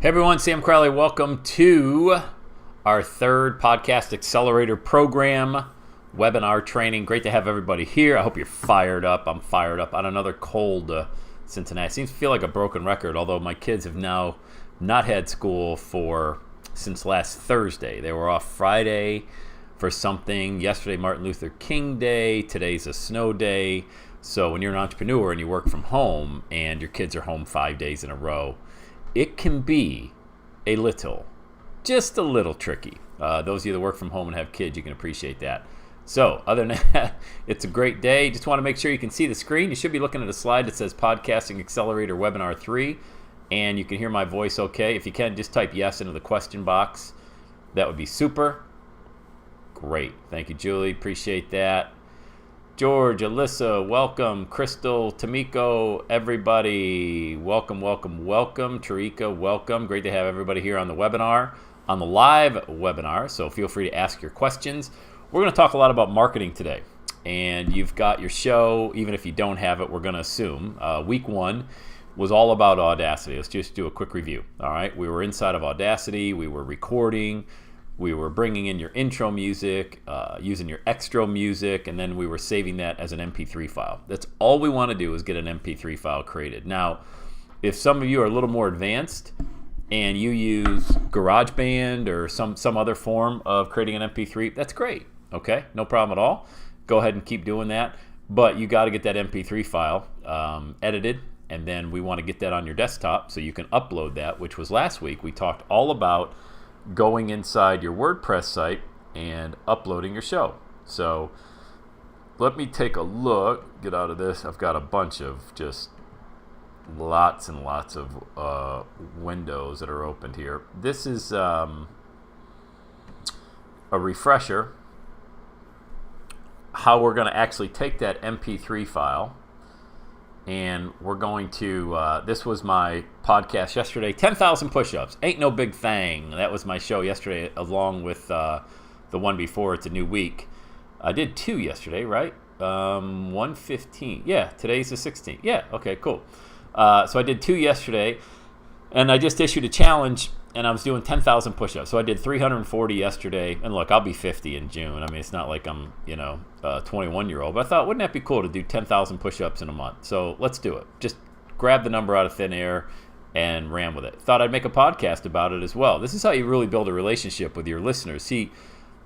Hey everyone, Sam Crowley. Welcome to our third Podcast Accelerator program webinar training. Great to have everybody here. I hope you're fired up. I'm fired up on another cold Cincinnati. It seems to feel like a broken record, although my kids have now not had school since last Thursday. They were off Friday for something. Yesterday, Martin Luther King Day. Today's a snow day. So when you're an entrepreneur and you work from home and your kids are home 5 days in a row, it can be just a little tricky. Those of you that work from home and have kids, you can appreciate that. So other than that, it's a great day. Just want to make sure you can see the screen. You should be looking at a slide that says Podcasting Accelerator Webinar 3, and you can hear my voice okay. If you can, just type yes into the question box. That would be super. Great. Thank you, Julie. Appreciate that. George, Alyssa, welcome. Crystal, Tamiko, everybody, welcome. Tarika, welcome. Great to have everybody here on the webinar, on the live webinar, so feel free to ask your questions. We're going to talk a lot about marketing today, and you've got your show. Even if you don't have it, we're going to assume. Week 1 was all about Audacity. Let's just do a quick review. All right, we were inside of Audacity. We were recording. We were bringing in your intro music, using your extra music, and then we were saving that as an MP3 file. That's all we want to do is get an MP3 file created. Now, if some of you are a little more advanced and you use GarageBand or some other form of creating an MP3, that's great. Okay, no problem at all. Go ahead and keep doing that. But you got to get that MP3 file edited, and then we want to get that on your desktop so you can upload that, which was last week. We talked all about going inside your WordPress site and uploading your show. So let me take a look, get out of this. I've got a bunch of just lots and lots of windows that are opened here. This is a refresher how we're going to actually take that MP3 file, and we're going to, this was my podcast yesterday, 10,000 push-ups. Ain't no big thing. That was my show yesterday along with the one before. It's a new week. I did 2 yesterday, right? 115. Yeah, today's the 16th. Yeah, okay, cool. So I did 2 yesterday, and I just issued a challenge, and I was doing 10,000 push-ups. So I did 340 yesterday, and look, I'll be 50 in June. I mean, it's not like I'm, a 21-year-old, but I thought, wouldn't that be cool to do 10,000 push-ups in a month? So let's do it. Just grab the number out of thin air and ran with it. Thought I'd make a podcast about it as well. This is how you really build a relationship with your listeners. See,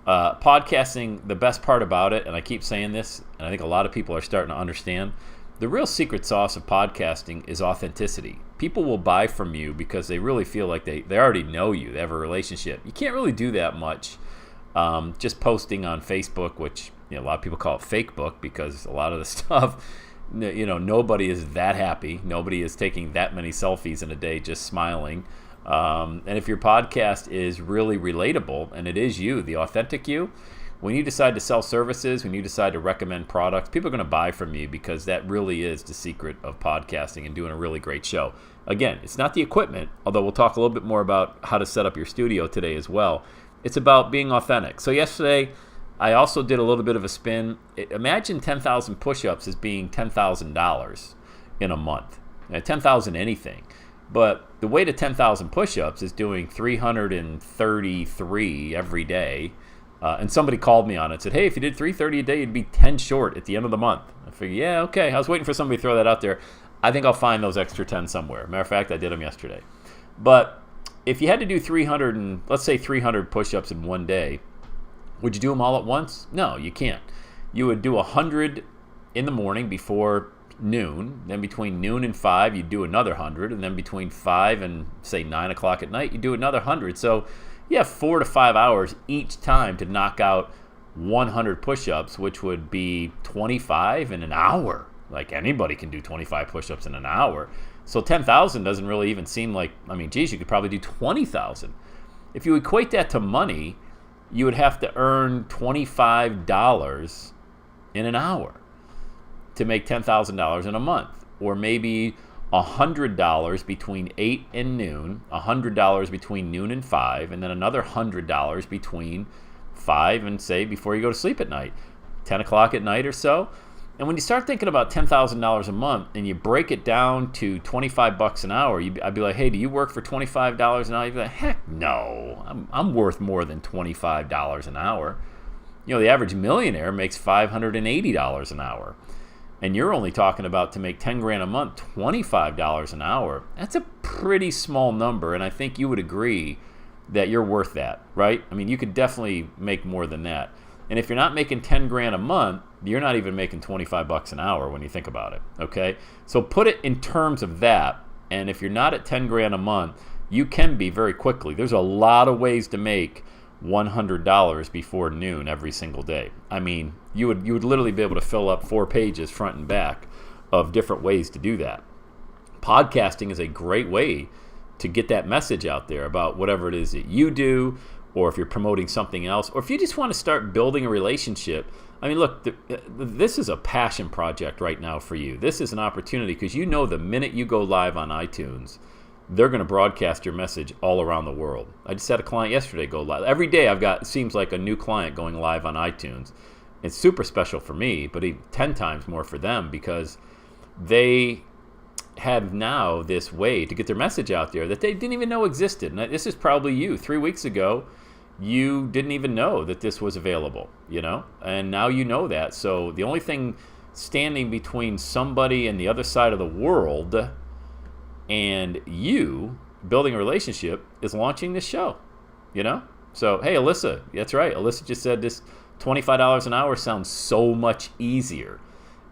podcasting, the best part about it, and I keep saying this, and I think a lot of people are starting to understand, the real secret sauce of podcasting is authenticity. People will buy from you because they really feel like they already know you. They have a relationship. You can't really do that much just posting on Facebook, which a lot of people call it fake book because a lot of the stuff, nobody is that happy. Nobody is taking that many selfies in a day just smiling. And if your podcast is really relatable, and it is you, the authentic you, when you decide to sell services, when you decide to recommend products, people are going to buy from you because that really is the secret of podcasting and doing a really great show. Again, it's not the equipment, although we'll talk a little bit more about how to set up your studio today as well. It's about being authentic. So yesterday, I also did a little bit of a spin. Imagine 10,000 push-ups as being $10,000 in a month. 10,000 anything. But the way to 10,000 push-ups is doing 333 every day. And somebody called me on it and said, hey, if you did 330 a day, you'd be 10 short at the end of the month. I figured, yeah, okay. I was waiting for somebody to throw that out there. I think I'll find those extra 10 somewhere. Matter of fact, I did them yesterday. But if you had to do 300 push-ups in one day, would you do them all at once? No, you can't. You would do 100 in the morning before noon. Then between noon and 5, you'd do another 100. And then between 5 and, say, 9 o'clock at night, you do another 100. So you have 4 to 5 hours each time to knock out 100 push-ups, which would be 25 in an hour. Like anybody can do 25 push-ups in an hour. So 10,000 doesn't really even seem like, geez, you could probably do 20,000. If you equate that to money, you would have to earn $25 in an hour to make $10,000 in a month, or maybe $100 between 8 and noon, $100 between noon and 5, and then another $100 between 5 and, say, before you go to sleep at night, 10 o'clock at night or so. And when you start thinking about $10,000 a month and you break it down to $25 an hour, I'd be like, hey, do you work for $25 an hour? You'd be like, heck no, I'm worth more than $25 an hour. The average millionaire makes $580 an hour. And you're only talking about, to make 10 grand a month, $25 an hour. That's a pretty small number, and I think you would agree that you're worth that, right? I mean, you could definitely make more than that. And if you're not making 10 grand a month, you're not even making $25 an hour when you think about it, okay? So put it in terms of that, and if you're not at 10 grand a month, you can be very quickly. There's a lot of ways to make $100 before noon every single day. I mean, you would literally be able to fill up 4 pages front and back of different ways to do that. Podcasting is a great way to get that message out there about whatever it is that you do, or if you're promoting something else, or if you just want to start building a relationship. I mean, look, this is a passion project right now for you. This is an opportunity because the minute you go live on iTunes, they're going to broadcast your message all around the world. I just had a client yesterday go live. Every day I've got, it seems like, a new client going live on iTunes. It's super special for me, but 10 times more for them, because they have now this way to get their message out there that they didn't even know existed. And this is probably you. 3 weeks ago, you didn't even know that this was available, and now you know that. So the only thing standing between somebody and the other side of the world and you building a relationship is launching this show, So, hey, Alyssa, that's right. Alyssa just said this $25 an hour sounds so much easier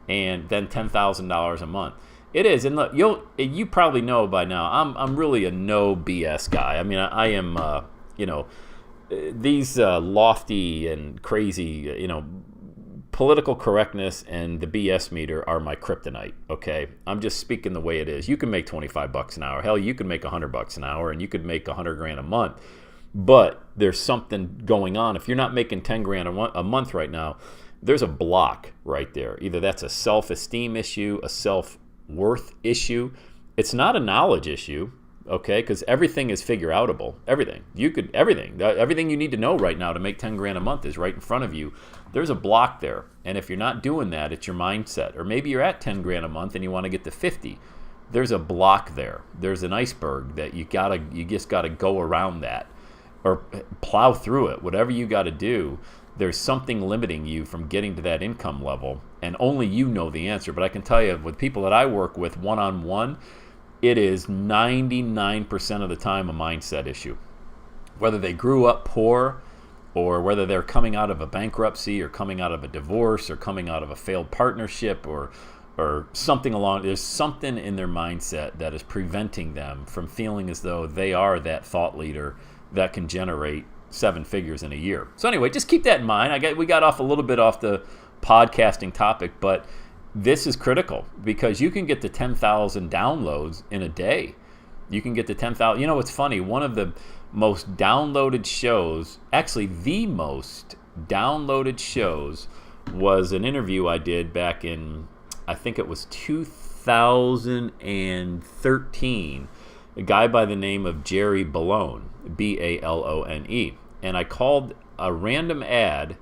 than $10,000 a month. It is, and look, you probably know by now, I'm really a no BS guy. I mean, I am, these lofty and crazy, political correctness and the BS meter are my kryptonite, okay? I'm just speaking the way it is. You can make $25 an hour. Hell, you can make $100 an hour, and you could make 100 grand a month. But there's something going on. If you're not making 10 grand a month right now, there's a block right there. Either that's a self-esteem issue, a self-worth issue. It's not a knowledge issue, okay? Because everything is figure-outable. Everything you need to know right now to make 10 grand a month is right in front of you. There's a block there, and if you're not doing that, it's your mindset. Or maybe you're at 10 grand a month and you want to get to 50. There's a block there. There's an iceberg that you just gotta go around that, or plow through it. Whatever you got to do, there's something limiting you from getting to that income level, and only you know the answer. But I can tell you, with people that I work with one-on-one, it is 99% of the time a mindset issue. Whether they grew up poor, or whether they're coming out of a bankruptcy, or coming out of a divorce, or coming out of a failed partnership, or something there's something in their mindset that is preventing them from feeling as though they are that thought leader that can generate 7 figures in a year. So anyway, just keep that in mind. We got off a little bit off the podcasting topic, but this is critical, because you can get to 10,000 downloads in a day. You can get to 10,000. It's funny. One of the most downloaded shows, actually the most downloaded shows, was an interview I did back in, I think it was 2013. A guy by the name of Jerry Balone, Balone. And I called a random ad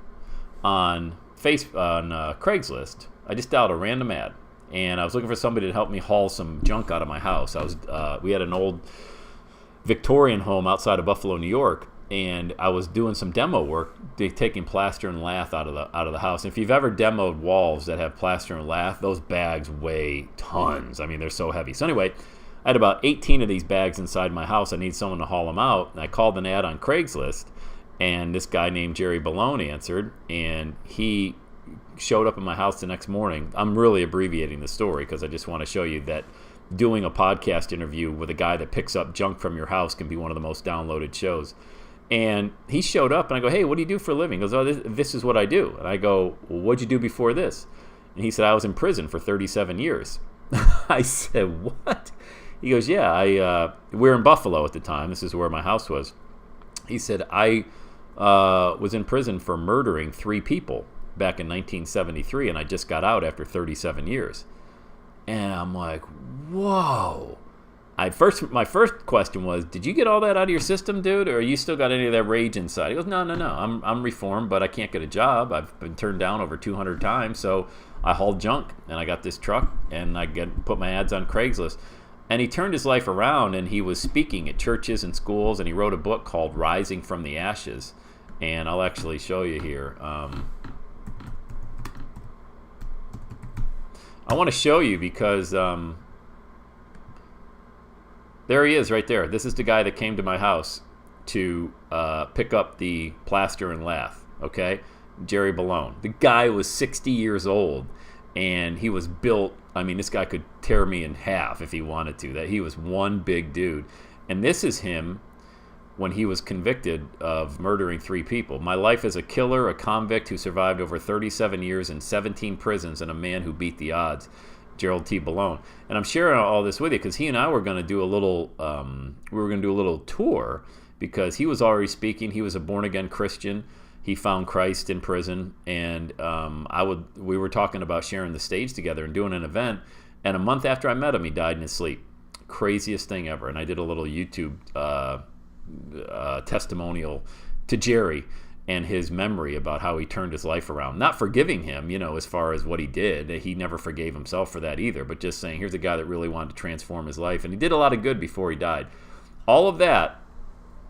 on Craigslist. I just dialed a random ad, and I was looking for somebody to help me haul some junk out of my house. We had an old Victorian home outside of Buffalo, New York, and I was doing some demo work, taking plaster and lath out of the house. And if you've ever demoed walls that have plaster and lath, those bags weigh tons. I mean, they're so heavy. So anyway, I had about 18 of these bags inside my house. I need someone to haul them out. And I called an ad on Craigslist, and this guy named Jerry Balone answered, and he showed up at my house the next morning. I'm really abbreviating the story because I just want to show you that doing a podcast interview with a guy that picks up junk from your house can be one of the most downloaded shows. And he showed up, and I go, hey, what do you do for a living? He goes, oh, this is what I do. And I go, well, what'd you do before this? And he said, I was in prison for 37 years. I said, what? He goes, yeah, we were in Buffalo at the time. This is where my house was. He said, I was in prison for murdering 3 people back in 1973, and I just got out after 37 years. And I'm like, whoa. My first question was, did you get all that out of your system, dude, or you still got any of that rage inside? He goes, no. I'm reformed, but I can't get a job. I've been turned down over 200 times, so I hauled junk, and I got this truck, and I put my ads on Craigslist. And he turned his life around, and he was speaking at churches and schools, and he wrote a book called Rising from the Ashes. And I'll actually show you here. I want to show you because there he is right there. This is the guy that came to my house to pick up the plaster and lath, okay? Jerry Ballone. The guy was 60 years old, and he was built. I mean, this guy could tear me in half if he wanted to. That he was one big dude. And this is him when he was convicted of murdering 3 people. My life as a killer, a convict who survived over 37 years in 17 prisons, and a man who beat the odds. Gerald T. Ballone. And I'm sharing all this with you because he and I were going to do a little tour, because he was already speaking. He was a born-again Christian. He found Christ in prison, and we were talking about sharing the stage together and doing an event. And a month after I met him, he died in his sleep. Craziest thing ever. And I did a little YouTube testimonial to Jerry and his memory about how he turned his life around. Not forgiving him, as far as what he did. He never forgave himself for that either, but just saying, here's a guy that really wanted to transform his life. And he did a lot of good before he died. All of that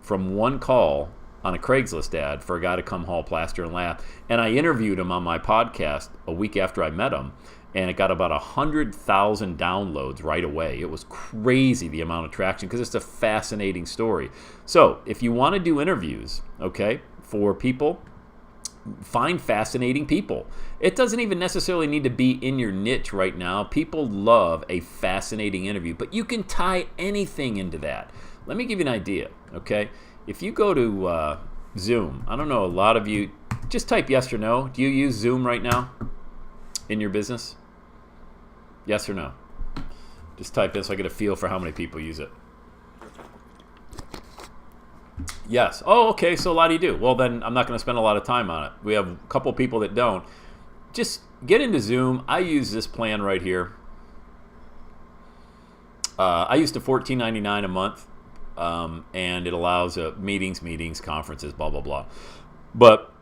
from one call on a Craigslist ad for a guy to come haul plaster and lath. And I interviewed him on my podcast a week after I met him, and it got about 100,000 downloads right away. It was crazy, the amount of traction, because it's a fascinating story. So if you want to do interviews, okay, for people, find fascinating people. It doesn't even necessarily need to be in your niche right now. People love a fascinating interview, but you can tie anything into that. Let me give you an idea, okay? If you go to Zoom, I don't know, a lot of you, just type yes or no. Do you use Zoom right now in your business? Yes or no? Just type this so I get a feel for how many people use it. Yes. Oh, okay, so a lot of you do. Well, then I'm not going to spend a lot of time on it. We have a couple people that don't. Just get into Zoom. I use this plan right here. I used to $14.99 a month, and it allows meetings, conferences, blah, blah, blah. But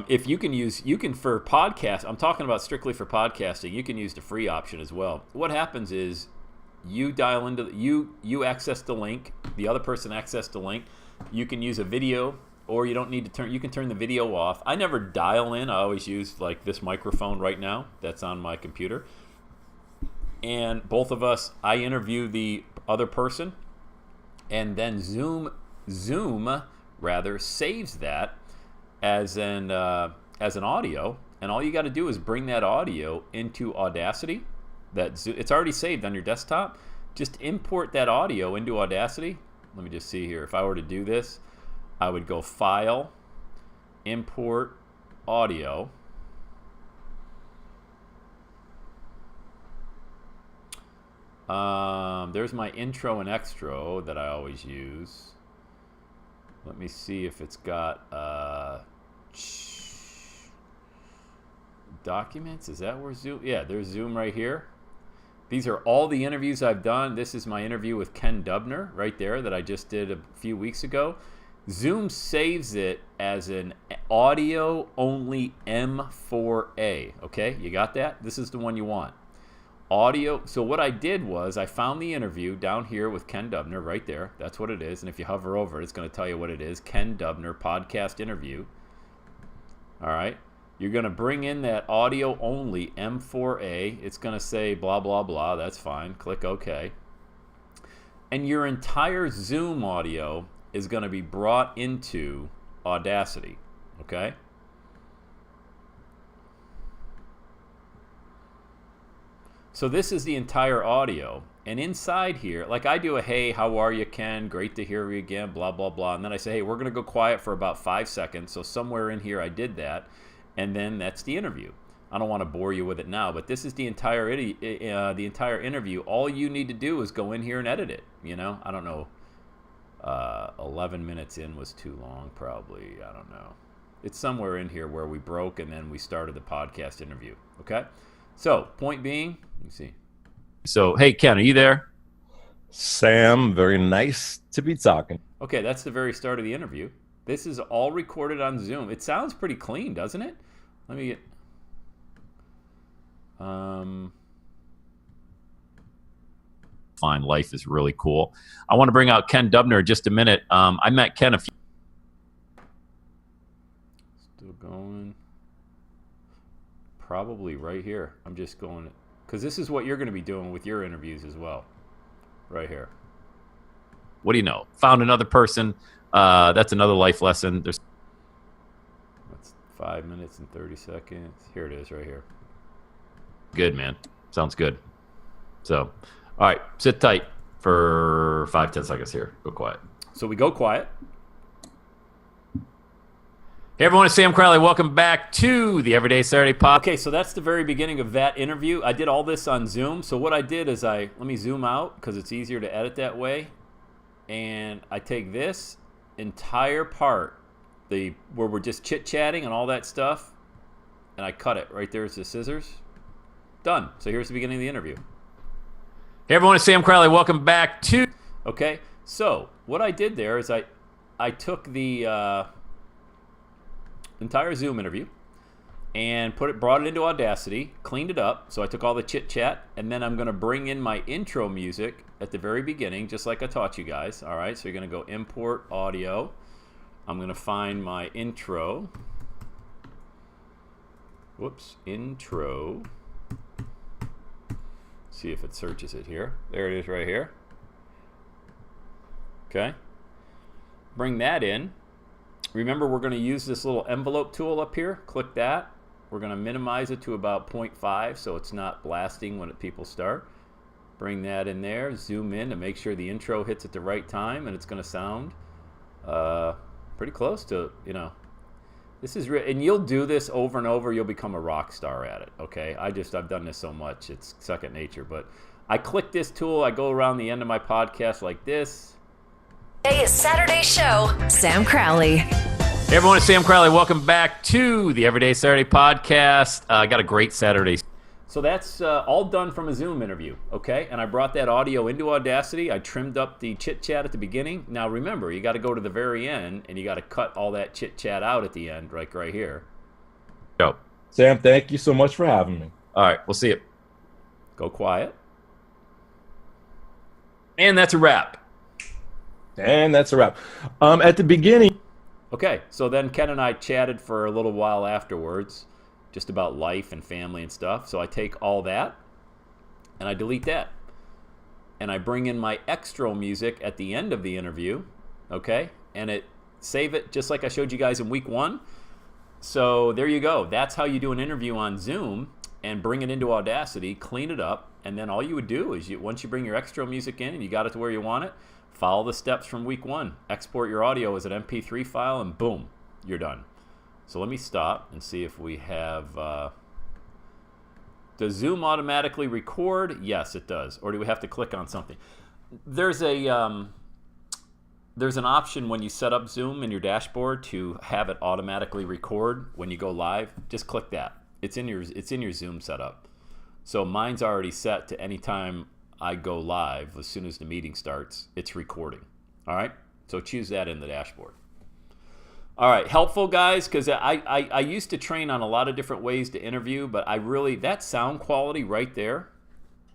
if you can for podcasts, I'm talking about strictly for podcasting, you can use the free option as well. What happens is you dial into, you access the link, the other person access the link. You can use a video, or you don't need to you can turn the video off. I never dial in. I always use like this microphone right now that's on my computer. And both of us, I interview the other person, and then Zoom saves that as an audio, and all you got to do is bring that audio into Audacity. It's already saved on your desktop. Just import that audio into Audacity. Let me just see here. If I were to do this, I would go File, Import Audio. There's my intro and extra that I always use. Let me see if it's got documents. Is that where Zoom? Yeah, there's Zoom right here. These are all the interviews I've done. This is my interview with Ken Dubner right there that I just did a few weeks ago. Zoom saves it as an audio-only M4A. Okay, you got that? This is the one you want. Audio. So what I did was I found the interview down here with Ken Dubner right there. That's what it is. And if you hover over it, it's going to tell you what it is. Ken Dubner podcast interview. All right. You're going to bring in that audio only M4A. It's going to say blah, blah, blah. That's fine. Click OK. And your entire Zoom audio is going to be brought into Audacity. Okay? So this is the entire audio. And inside here, like I do a, hey, how are you, Ken? Great to hear you again, blah, blah, blah. And then I say, hey, we're going to go quiet for about 5 seconds. So somewhere in here I did that. And then that's the interview. I don't want to bore you with it now, but this is the entire interview. All you need to do is go in here and edit it. I don't know. 11 minutes in was too long, probably. I don't know. It's somewhere in here where we broke and then we started the podcast interview. Okay? So, point being, let me see. So, hey, Ken, are you there? Sam, very nice to be talking. Okay, that's the very start of the interview. This is all recorded on Zoom. It sounds pretty clean, doesn't it? Let me get... Fine, life is really cool. I want to bring out Ken Dubner in just a minute. I met Ken a few. Still going. Probably right here. I'm just going, because this is what you're going to be doing with your interviews as well. Right here. What do you know? Found another person. That's another life lesson. That's 5 minutes and 30 seconds. Here it is right here. Good, man. Sounds good. So, all right, sit tight for 5-10 seconds here. Go quiet. So we go quiet. Hey everyone, it's Sam Crowley. Welcome back to the Everyday Saturday Pod. Okay, so that's the very beginning of that interview. I did all this on Zoom. So what I did is let me zoom out because it's easier to edit that way. And I take this entire part, where we're just chit-chatting and all that stuff, and I cut it. Right there's the scissors. Done. So here's the beginning of the interview. Hey everyone, it's Sam Crowley. Welcome back to... Okay, so what I did there is I took the entire Zoom interview and brought it into Audacity, cleaned it up. So I took all the chit chat, and then I'm going to bring in my intro music at the very beginning, just like I taught you guys. All right, so you're going to go import audio. I'm going to find my intro. Whoops, intro. See if it searches it here. There it is right here. Okay. Bring that in. Remember, we're going to use this little envelope tool up here. Click that. We're going to minimize it to about 0.5 so it's not blasting when people start. Bring that in there. Zoom in to make sure the intro hits at the right time, and it's going to sound pretty close to, this is real. And you'll do this over and over. You'll become a rock star at it, okay? I've done this so much. It's second nature. But I click this tool. I go around the end of my podcast like this. Hey, it's Saturday show. Sam Crowley. Hey everyone, it's Sam Crowley. Welcome back to the Everyday Saturday Podcast. I got a great Saturday. So that's all done from a Zoom interview, okay? And I brought that audio into Audacity. I trimmed up the chit-chat at the beginning. Now remember, you got to go to the very end, and you got to cut all that chit-chat out at the end, like right here. Go. Sam, thank you so much for having me. All right, we'll see it. Go quiet. And that's a wrap. And that's a wrap. At the beginning. Okay, so then Ken and I chatted for a little while afterwards, just about life and family and stuff. So I take all that, and I delete that. And I bring in my extra music at the end of the interview, okay? And save it just like I showed you guys in week 1. So there you go. That's how you do an interview on Zoom and bring it into Audacity, clean it up, and then all you would do is once you bring your extra music in and you got it to where you want it, follow the steps from week 1. Export your audio as an MP3 file, and boom, you're done. So let me stop and see if we have... does Zoom automatically record? Yes, it does. Or do we have to click on something? There's an option when you set up Zoom in your dashboard to have it automatically record when you go live. Just click that. It's in your Zoom setup. So mine's already set to any time I go live. As soon as the meeting starts, it's recording. All right? So choose that in the dashboard. All right, helpful guys, because I used to train on a lot of different ways to interview, but that sound quality right there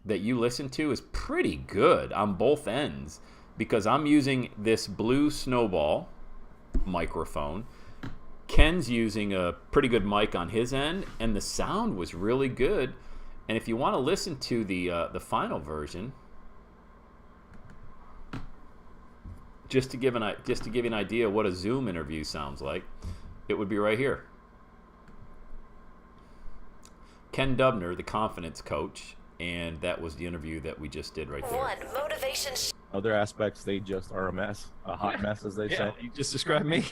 that you listen to is pretty good on both ends, because I'm using this Blue Snowball microphone. Ken's using a pretty good mic on his end, and the sound was really good. And if you want to listen to the final version, just to give you an idea of what a Zoom interview sounds like, it would be right here. Ken Dubner, the confidence coach, and that was the interview that we just did right there. One motivation. Other aspects, they just are a mess, a hot mess, as they say. You just described me.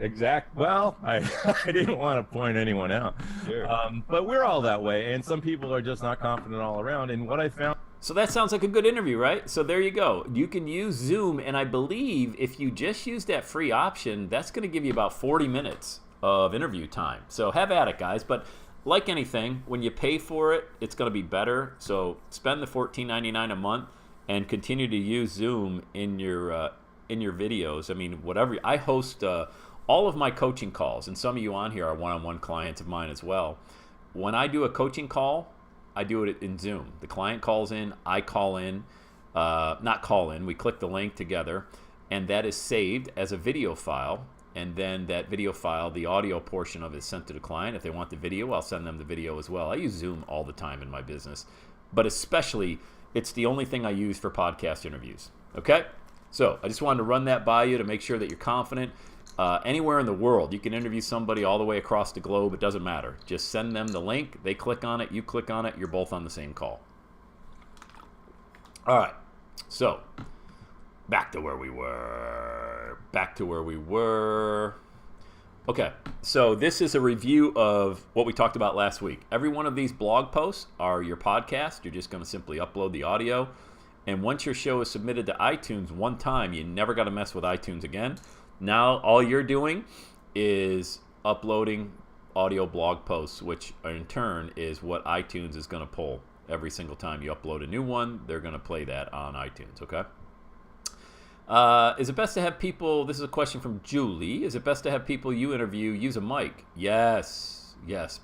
Exact. Well, I didn't want to point anyone out. Sure. But we're all that way, and some people are just not confident all around. And what I found. So that sounds like a good interview, right? So there you go. You can use Zoom, and I believe if you just use that free option, that's going to give you about 40 minutes of interview time. So have at it, guys. But like anything, when you pay for it, it's going to be better. So spend the $14.99 a month and continue to use Zoom in your videos. I mean, whatever. I host all of my coaching calls, and some of you on here are one-on-one clients of mine as well. When I do a coaching call, I do it in Zoom. The client calls in, I call in, not call in, we click the link together, and that is saved as a video file. And then that video file, the audio portion of it is sent to the client. If they want the video, I'll send them the video as well. I use Zoom all the time in my business, but especially it's the only thing I use for podcast interviews. Okay? So I just wanted to run that by you to make sure that you're confident. Anywhere in the world, you can interview somebody all the way across the globe. It doesn't matter. Just send them the link. They click on it. You click on it. You're both on the same call. All right. So back to where we were. Okay, so this is a review of what we talked about last week. Every one of these blog posts are your podcast. You're just going to simply upload the audio. And once your show is submitted to iTunes one time, you never got to mess with iTunes again. Now all you're doing is uploading audio blog posts, which in turn is what iTunes is going to pull. Every single time you upload a new one, they're going to play that on iTunes, okay? Is it best to have people, this is a question from Julie, is it best to have people you interview use a mic? Yes,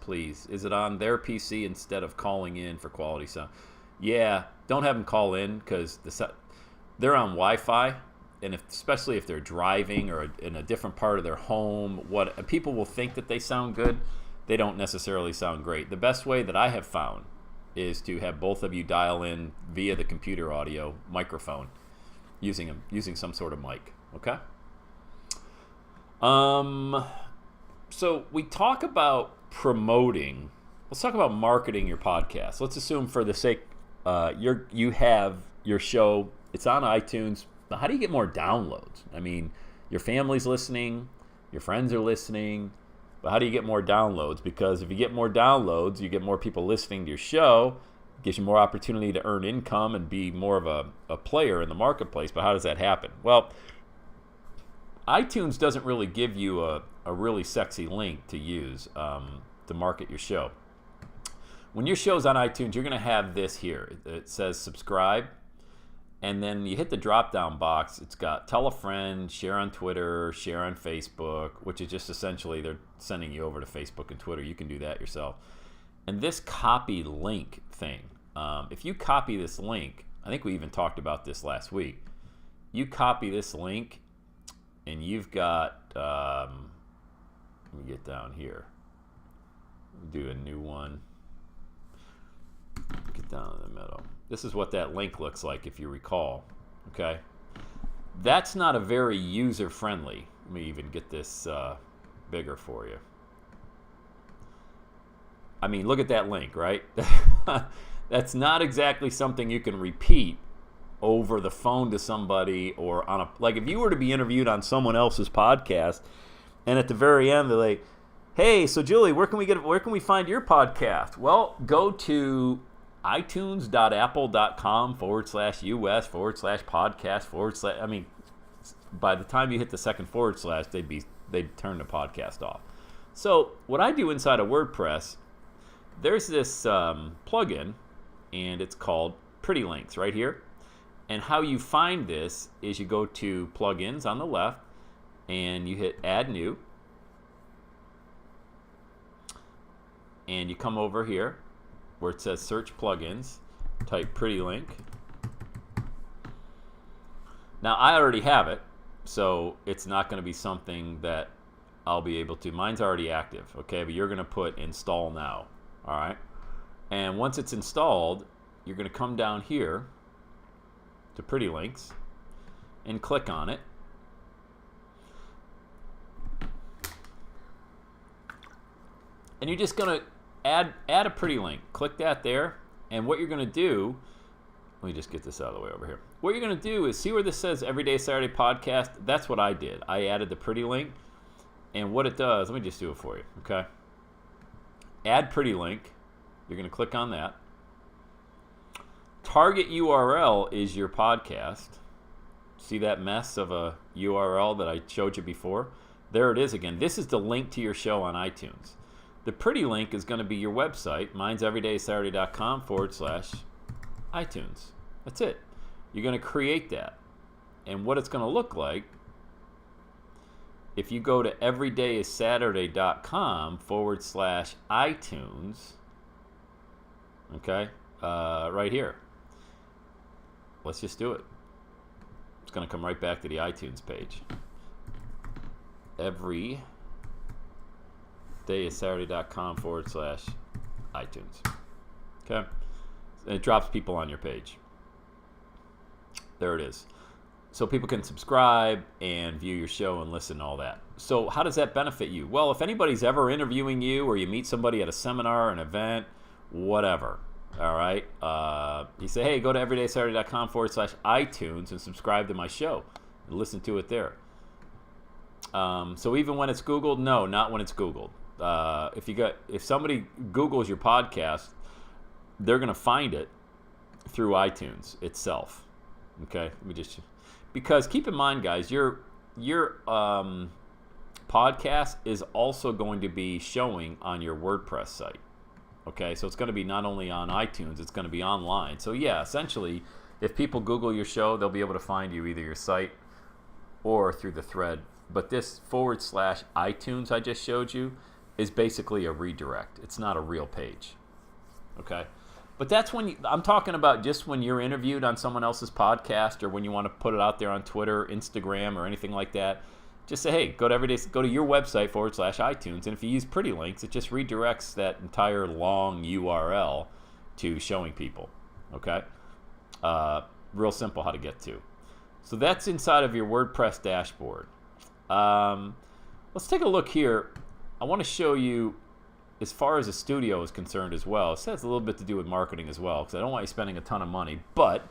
please. Is it on their PC instead of calling in for quality sound? Yeah, don't have them call in because they're on Wi-Fi, and especially if they're driving or in a different part of their home, people will think that they sound good. They don't necessarily sound great. The best way that I have found is to have both of you dial in via the computer audio microphone. Using some sort of mic, okay? So we talk about promoting. Let's talk about marketing your podcast. Let's assume, for the sake, you have your show. It's on iTunes. But how do you get more downloads? I mean, your family's listening, your friends are listening, but how do you get more downloads? Because if you get more downloads, you get more people listening to your show. Gives you more opportunity to earn income and be more of a player in the marketplace. But how does that happen? Well, iTunes doesn't really give you a really sexy link to use to market your show. When your show's on iTunes, you're going to have this here. It says subscribe, and then you hit the drop-down box. It's got tell a friend, share on Twitter, share on Facebook, which is just essentially they're sending you over to Facebook and Twitter. You can do that yourself. And this copy link thing, if you copy this link, I think we even talked about this last week. You copy this link, and you've got, let me get down here. Do a new one. Get down in the middle. This is what that link looks like, if you recall. Okay? That's not a very user-friendly. Let me even get this bigger for you. I mean, look at that link, right? That's not exactly something you can repeat over the phone to somebody or on a, like if you were to be interviewed on someone else's podcast and at the very end they're like, hey, so Julie, where can we find your podcast? Well, go to itunes.apple.com/US/podcast/ I mean, by the time you hit the second /, they'd turn the podcast off. So what I do inside of WordPress, there's this plugin, and it's called Pretty Links right here. And how you find this is you go to plugins on the left, and you hit Add New. And you come over here where it says Search Plugins, type Pretty Link. Now, I already have it, so it's not going to be something that I'll be able to. Mine's already active, okay? But you're going to put Install Now. All right, and once it's installed, you're going to come down here to Pretty Links and click on it. And you're just going to add a pretty link. Click that there, and what you're going to do, let me just get this out of the way over here. What you're going to do is see where this says Everyday Saturday Podcast. That's what I did. I added the pretty link, and what it does, let me just do it for you, okay? Add pretty link. You're going to click on that. Target URL is your podcast. See that mess of a URL that I showed you before? There it is again. This is the link to your show on iTunes. The pretty link is going to be your website. Mine's everydaysaturday.com/iTunes. That's it. You're going to create that. And what it's going to look like, if you go to everydayissaturday.com/iTunes, Okay, right here. Let's just do it. It's going to come right back to the iTunes page. Every day is Saturday.com/iTunes. Okay, and it drops people on your page. There it is. So people can subscribe and view your show and listen to all that. So how does that benefit you? Well, if anybody's ever interviewing you, or you meet somebody at a seminar, an event, whatever, all right, you say, hey, go to everydaysaturday.com/iTunes and subscribe to my show and listen to it there. So even when it's Googled, no, not when it's Googled. If somebody Googles your podcast, they're going to find it through iTunes itself. Okay, because keep in mind, guys, your podcast is also going to be showing on your WordPress site. Okay, so it's going to be not only on iTunes, it's going to be online. So yeah, essentially, if people Google your show, they'll be able to find you either your site or through the thread. But this /iTunes I just showed you is basically a redirect. It's not a real page. Okay, but that's when I'm talking about just when you're interviewed on someone else's podcast, or when you want to put it out there on Twitter, Instagram, or anything like that. Just say, hey, go to your website /iTunes, and if you use Pretty Links, it just redirects that entire long URL to showing people. Okay, real simple how to get to. So that's inside of your WordPress dashboard. Let's take a look here. I want to show you, as far as the studio is concerned as well. It has a little bit to do with marketing as well, because I don't want you spending a ton of money. But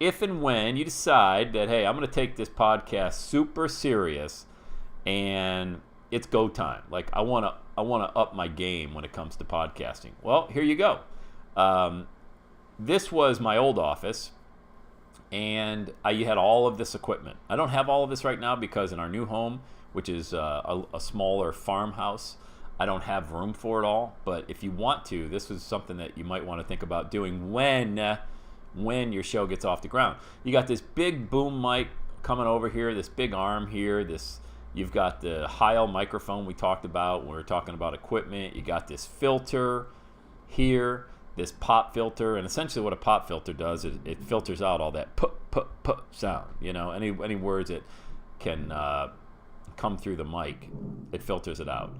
if and when you decide that, hey, I'm going to take this podcast super serious and it's go time, like I want to up my game when it comes to podcasting. Well, here you go. This was my old office, and you had all of this equipment. I don't have all of this right now because in our new home, which is a smaller farmhouse, I don't have room for it all. But if you want to, this is something that you might want to think about doing when your show gets off the ground. You got this big boom mic coming over here, this big arm here, you've got the Heil microphone we talked about when we were talking about equipment. You got this filter here, this pop filter, and essentially what a pop filter does is it filters out all that puh sound. Any words that can come through the mic, it filters it out.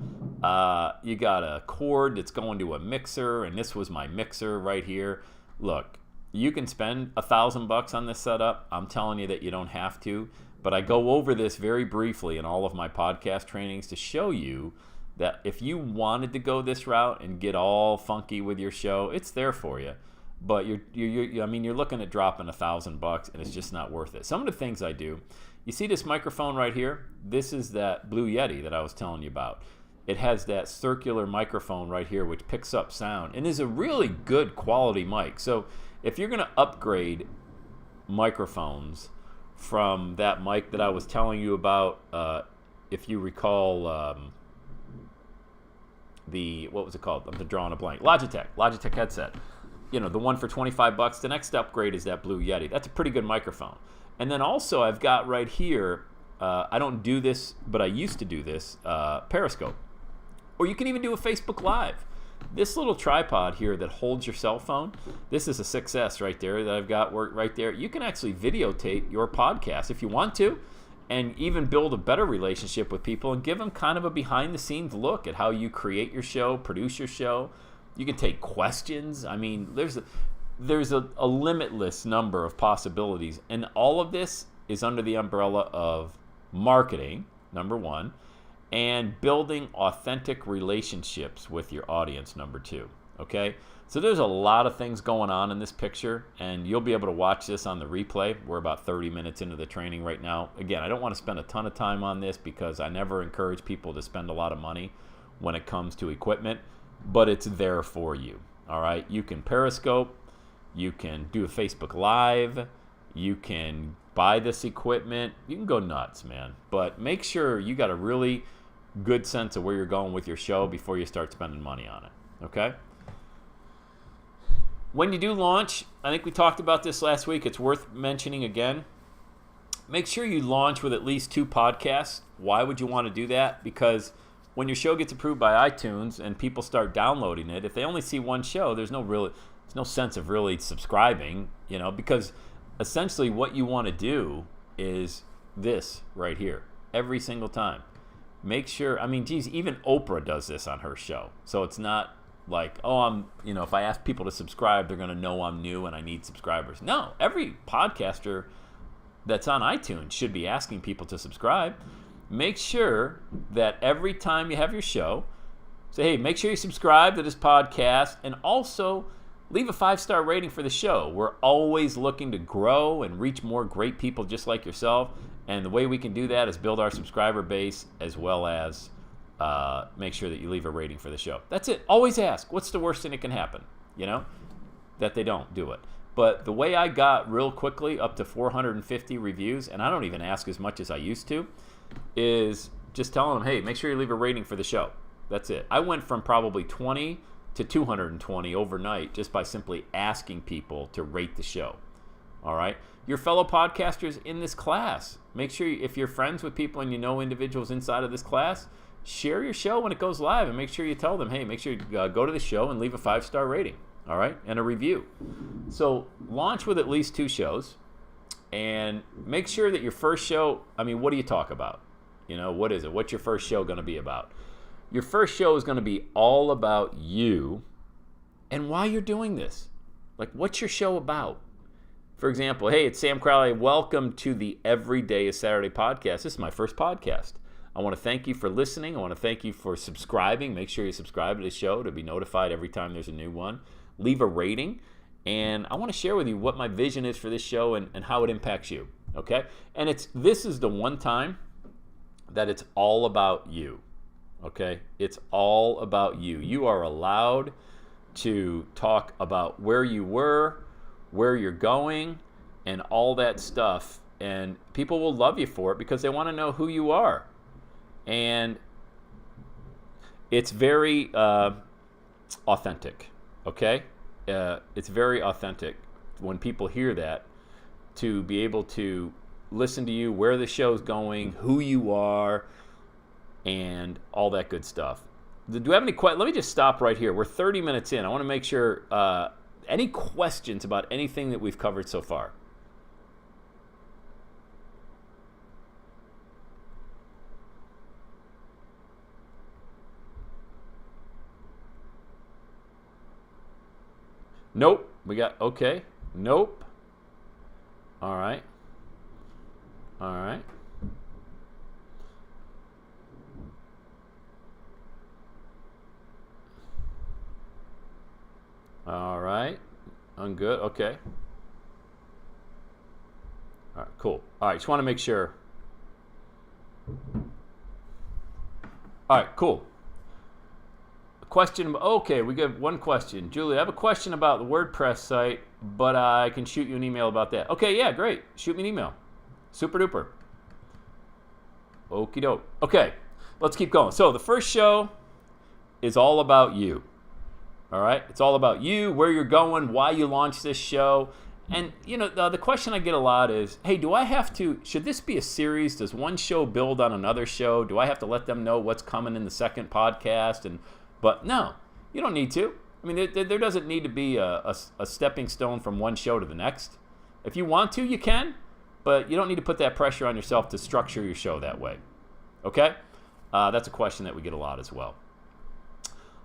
You got a cord that's going to a mixer, and this was my mixer right here. Look, you can spend $1,000 on this setup. I'm telling you that you don't have to, but I go over this very briefly in all of my podcast trainings to show you that if you wanted to go this route and get all funky with your show, it's there for you. But you're looking at dropping $1,000, and it's just not worth it. Some of the things I do, you see this microphone right here? This is that Blue Yeti that I was telling you about. It has that circular microphone right here, which picks up sound and is a really good quality mic. So if you're going to upgrade microphones from that mic that I was telling you about, if you recall, what was it called? I'm drawing a blank. Logitech headset. The one for $25. The next upgrade is that Blue Yeti. That's a pretty good microphone. And then also I've got right here, I don't do this, but I used to do this, Periscope. Or you can even do a Facebook Live. This little tripod here that holds your cell phone, this is a 6S right there that I've got right there. You can actually videotape your podcast if you want to, and even build a better relationship with people and give them kind of a behind-the-scenes look at how you create your show, produce your show. You can take questions. I mean, there's a limitless number of possibilities, and all of this is under the umbrella of marketing, number one, and building authentic relationships with your audience, number two. Okay, so there's a lot of things going on in this picture, and you'll be able to watch this on the replay. We're about 30 minutes into the training right now. Again, I don't want to spend a ton of time on this because I never encourage people to spend a lot of money when it comes to equipment, but it's there for you. All right, you can Periscope, you can do a Facebook Live, you can buy this equipment, you can go nuts, man. But make sure you got a really good sense of where you're going with your show before you start spending money on it. Okay? When you do launch, I think we talked about this last week, it's worth mentioning again. Make sure you launch with at least 2 podcasts. Why would you want to do that? Because when your show gets approved by iTunes and people start downloading it, if they only see one show, there's no there's no sense of really subscribing, because essentially what you want to do is this right here every single time. Make sure, geez, even Oprah does this on her show. So it's not like, if I ask people to subscribe, they're going to know I'm new and I need subscribers. No, every podcaster that's on iTunes should be asking people to subscribe. Make sure that every time you have your show, say, hey, make sure you subscribe to this podcast, and also leave a 5-star rating for the show. We're always looking to grow and reach more great people just like yourself. And the way we can do that is build our subscriber base, as well as make sure that you leave a rating for the show. That's it. Always ask, what's the worst thing that can happen? That they don't do it. But the way I got real quickly up to 450 reviews, and I don't even ask as much as I used to, is just telling them, hey, make sure you leave a rating for the show. That's it. I went from probably 20 to 220 overnight just by simply asking people to rate the show. All right? Your fellow podcasters in this class, make sure if you're friends with people and you know individuals inside of this class, share your show when it goes live, and make sure you tell them, hey, make sure you go to the show and leave a 5-star rating. All right? And a review. So launch with at least 2 shows, and make sure that your first show, what do you talk about? What is it? What's your first show going to be about? Your first show is going to be all about you and why you're doing this. Like, what's your show about? For example, hey, it's Sam Crowley. Welcome to the Every Day is Saturday podcast. This is my first podcast. I want to thank you for listening. I want to thank you for subscribing. Make sure you subscribe to the show to be notified every time there's a new one. Leave a rating. And I want to share with you what my vision is for this show and how it impacts you. Okay? And this is the one time that it's all about you. Okay? It's all about you. You are allowed to talk about where you were, where you're going, and all that stuff. And people will love you for it because they want to know who you are. And it's very authentic. Okay? It's very authentic when people hear that, to be able to listen to you, where the show's going, who you are, and all that good stuff. Do we have any questions? Let me just stop right here. We're 30 minutes in. I want to make sure, any questions about anything that we've covered so far? Nope. Okay. Nope. All right. All right. All right. I'm good. Okay. All right. Cool. All right. Just want to make sure. All right. Cool. Question. Okay, we got one question. Julie, I have a question about the WordPress site, but I can shoot you an email about that. Okay, yeah, great. Shoot me an email. Super duper. Okie doke. Okay, let's keep going. So the first show is all about you. All right? It's all about you, where you're going, why you launched this show. And, the question I get a lot is, hey, should this be a series? Does one show build on another show? Do I have to let them know what's coming in the second podcast? But no, you don't need to. There doesn't need to be a stepping stone from one show to the next. If you want to, you can, but you don't need to put that pressure on yourself to structure your show that way. Okay? That's a question that we get a lot as well.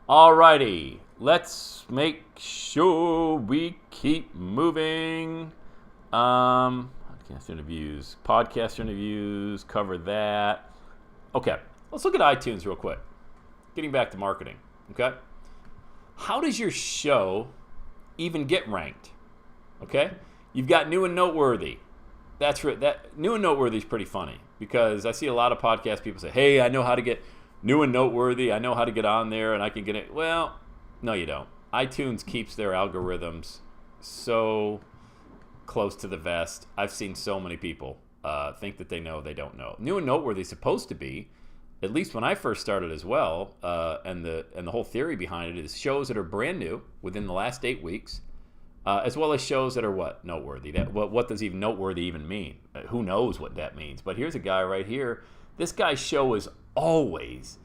Alrighty, let's make sure we keep moving. Podcast interviews, cover that. Okay, let's look at iTunes real quick. Getting back to marketing, okay? How does your show even get ranked? Okay? You've got New and Noteworthy. That New and Noteworthy is pretty funny because I see a lot of podcast people say, hey, I know how to get New and Noteworthy. I know how to get on there and I can get it. Well, no, you don't. iTunes keeps their algorithms so close to the vest. I've seen so many people think that they know they don't know. New and Noteworthy is supposed to be, at least when I first started as well, and the whole theory behind it is shows that are brand new within the last 8 weeks, as well as shows that are what? Noteworthy. What does even noteworthy even mean? Who knows what that means? But here's a guy right here. This guy's show is always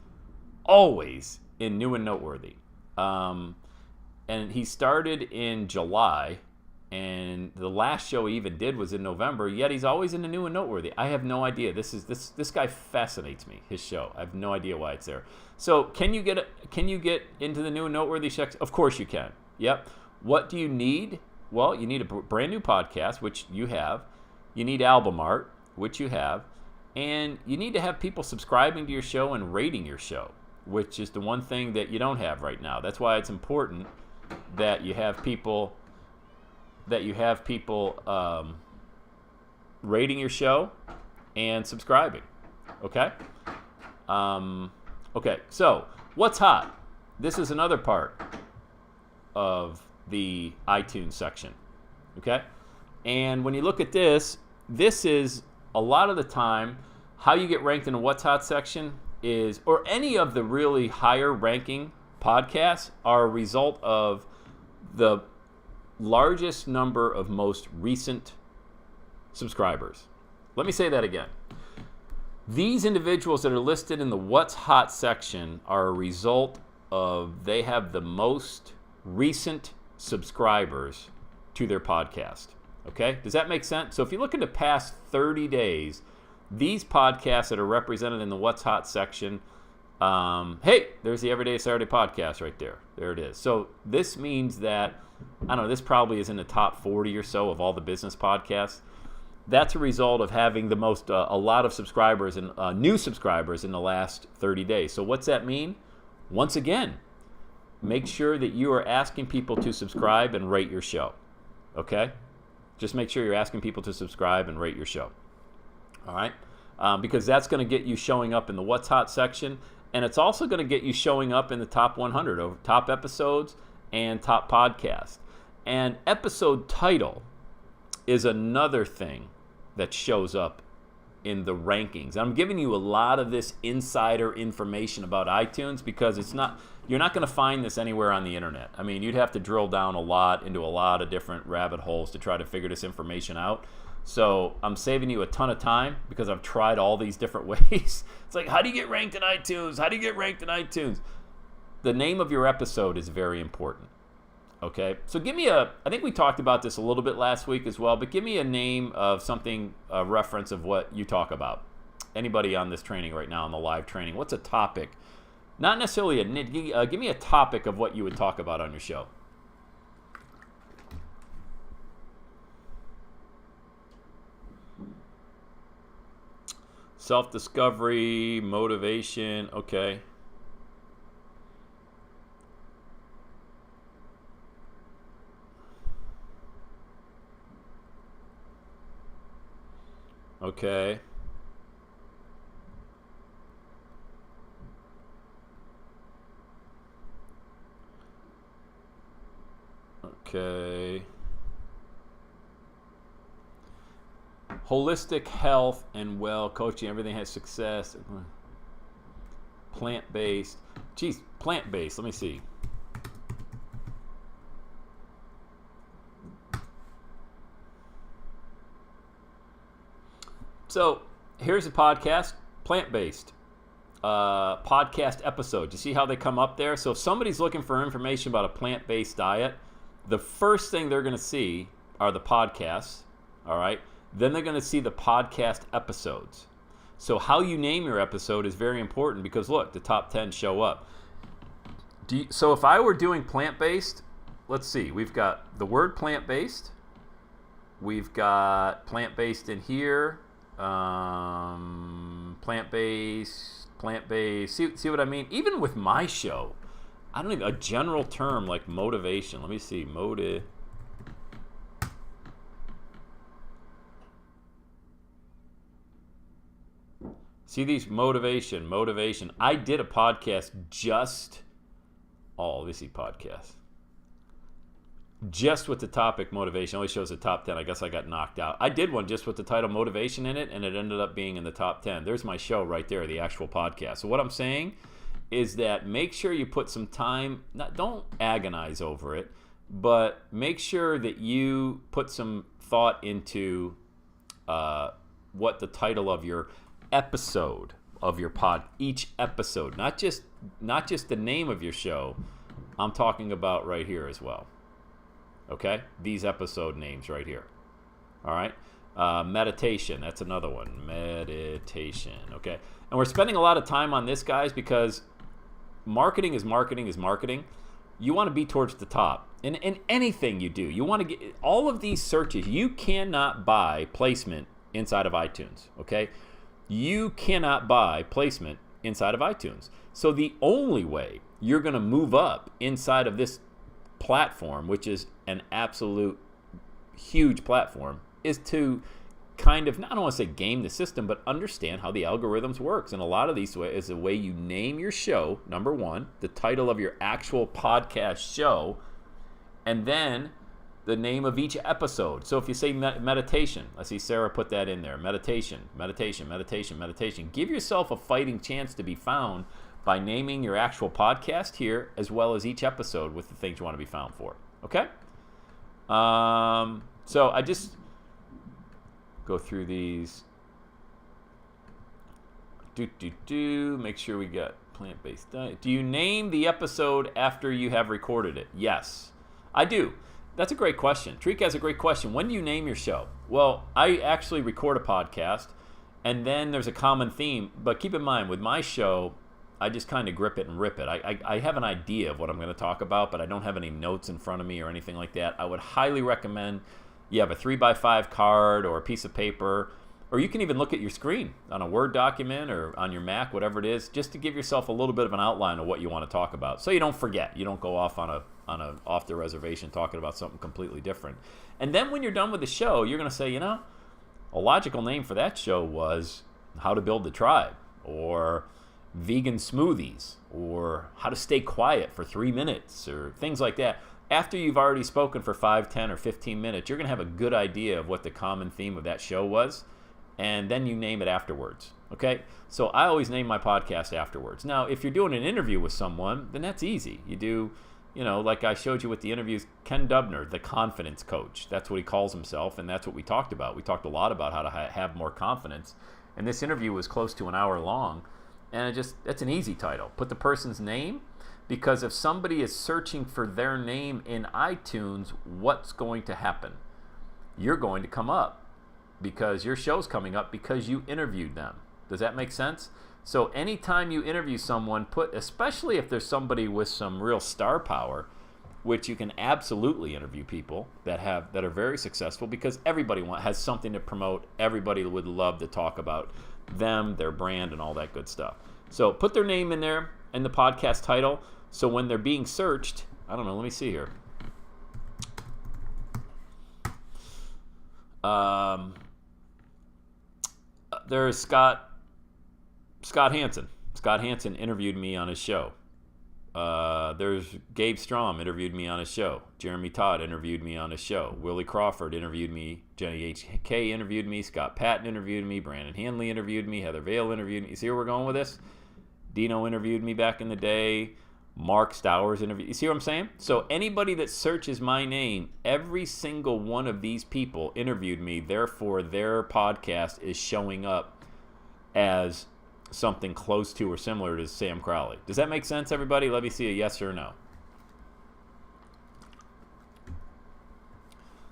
in New and Noteworthy. And and he started in July, and the last show he even did was in November. Yet he's always in the new and noteworthy. I have no idea. This guy fascinates me. His show. I have no idea why it's there. So can you get into the new and noteworthy section? Of course you can. Yep. What do you need? Well, you need a brand new podcast, which you have. You need album art, which you have, and you need to have people subscribing to your show and rating your show, which is the one thing that you don't have right now. That's why it's important that you have people rating your show and subscribing. Okay. Okay. So what's hot? This is another part of the iTunes section. Okay. And when you look at this is a lot of the time how you get ranked in the what's hot section is, or any of the really higher ranking podcasts are a result of the largest number of most recent subscribers. Let me say that again. These individuals that are listed in the what's hot section are a result of they have the most recent subscribers to their podcast. Okay? Does that make sense? So if you look at the past 30 days, these podcasts that are represented in the what's hot section, hey, there's the Everyday Saturday podcast right there. There it is. So this means that, I don't know, this probably is in the top 40 or so of all the business podcasts. That's a result of having the most, a lot of subscribers and new subscribers in the last 30 days. So what's that mean? Once again, make sure that you are asking people to subscribe and rate your show. Okay? Just make sure you're asking people to subscribe and rate your show. All right? Because that's going to get you showing up in the What's Hot section, and it's also going to get you showing up in the top 100 of top episodes and top podcasts. And episode title is another thing that shows up in the rankings. I'm giving you a lot of this insider information about iTunes because you're not going to find this anywhere on the internet. I mean, you'd have to drill down a lot into a lot of different rabbit holes to try to figure this information out. So I'm saving you a ton of time because I've tried all these different ways. It's like, how do you get ranked in iTunes? How do you get ranked in iTunes? The name of your episode is very important. Okay, so give me I think we talked about this a little bit last week as well, but give me a name of something, a reference of what you talk about. Anybody on this training right now, on the live training, what's a topic? Not necessarily give me a topic of what you would talk about on your show. Self-discovery, motivation, okay. Okay. Okay. Holistic health and well coaching. Everything has success. Plant-based. Geez, plant-based. Let me see. So here's a podcast, plant-based podcast episode. You see how they come up there? So if somebody's looking for information about a plant-based diet, the first thing they're going to see are the podcasts, all right? Then they're going to see the podcast episodes. So how you name your episode is very important because, look, the top 10 show up. So if I were doing plant-based, let's see. We've got the word plant-based. We've got plant-based in here. Plant-based. See what I mean? Even with my show, I don't even, a general term like motivation. Let me see, See these motivation. I did a podcast just with the topic motivation. Only shows the top 10. I guess I got knocked out. I did one just with the title motivation in it, and it ended up being in the top 10. There's my show right there, the actual podcast. So what I'm saying is that make sure you put some time, don't agonize over it, but make sure that you put some thought into what the title of your episode of your each episode, not just the name of your show, I'm talking about right here as well. Okay? These episode names right here. All right? Meditation, that's another one. Meditation, okay? And we're spending a lot of time on this, guys, because marketing is marketing is marketing. You want to be towards the top. In anything you do, you want to get all of these searches. You cannot buy placement inside of iTunes, okay? You cannot buy placement inside of iTunes. So the only way you're going to move up inside of this platform, which is an absolute huge platform, is to kind of, I don't want to say game the system, but understand how the algorithms works. And a lot of these is the way you name your show, number one, the title of your actual podcast show, and then the name of each episode. So if you say meditation, I see Sarah put that in there, meditation, meditation, meditation, meditation. Give yourself a fighting chance to be found by naming your actual podcast here, as well as each episode with the things you want to be found for. Okay? So I just go through these. Make sure we got plant-based diet. Do you name the episode after you have recorded it? Yes, I do. That's a great question. Trika has a great question. When do you name your show? Well, I actually record a podcast, and then there's a common theme. But keep in mind, with my show, I just kind of grip it and rip it. I have an idea of what I'm going to talk about, but I don't have any notes in front of me or anything like that. I would highly recommend you have a 3x5 card or a piece of paper, or you can even look at your screen on a Word document or on your Mac, whatever it is, just to give yourself a little bit of an outline of what you want to talk about, so you don't forget. You don't go off on a off the reservation talking about something completely different. And then when you're done with the show, you're going to say, a logical name for that show was How to Build the Tribe, or Vegan Smoothies, or How to Stay Quiet for 3 minutes, or things like that. After you've already spoken for 5, 10, or 15 minutes, you're going to have a good idea of what the common theme of that show was, and then you name it afterwards, okay? So I always name my podcast afterwards. Now, if you're doing an interview with someone, then that's easy. You do, like I showed you with the interviews, Ken Dubner, the confidence coach. That's what he calls himself, and that's what we talked about. We talked a lot about how to have more confidence, and this interview was close to an hour long, and that's an easy title. Put the person's name, because if somebody is searching for their name in iTunes, what's going to happen? You're going to come up because your show's coming up because you interviewed them. Does that make sense? So anytime you interview someone, especially if there's somebody with some real star power, which you can absolutely interview people that are very successful, because everybody has something to promote. Everybody would love to talk about them, their brand, and all that good stuff. So put their name in there in the podcast title. So when they're being searched, I don't know, let me see here. There's Scott Hansen. Scott Hansen interviewed me on his show. There's Gabe Strom interviewed me on his show. Jeremy Todd interviewed me on his show. Willie Crawford interviewed me. Jenny H.K. interviewed me. Scott Patton interviewed me. Brandon Hanley interviewed me. Heather Vale interviewed me. You see where we're going with this? Dino interviewed me back in the day. Mark Stowers interviewed. You see what I'm saying? So anybody that searches my name, every single one of these people interviewed me. Therefore, their podcast is showing up as something close to or similar to Sam Crowley. Does that make sense, everybody? Let me see a yes or no.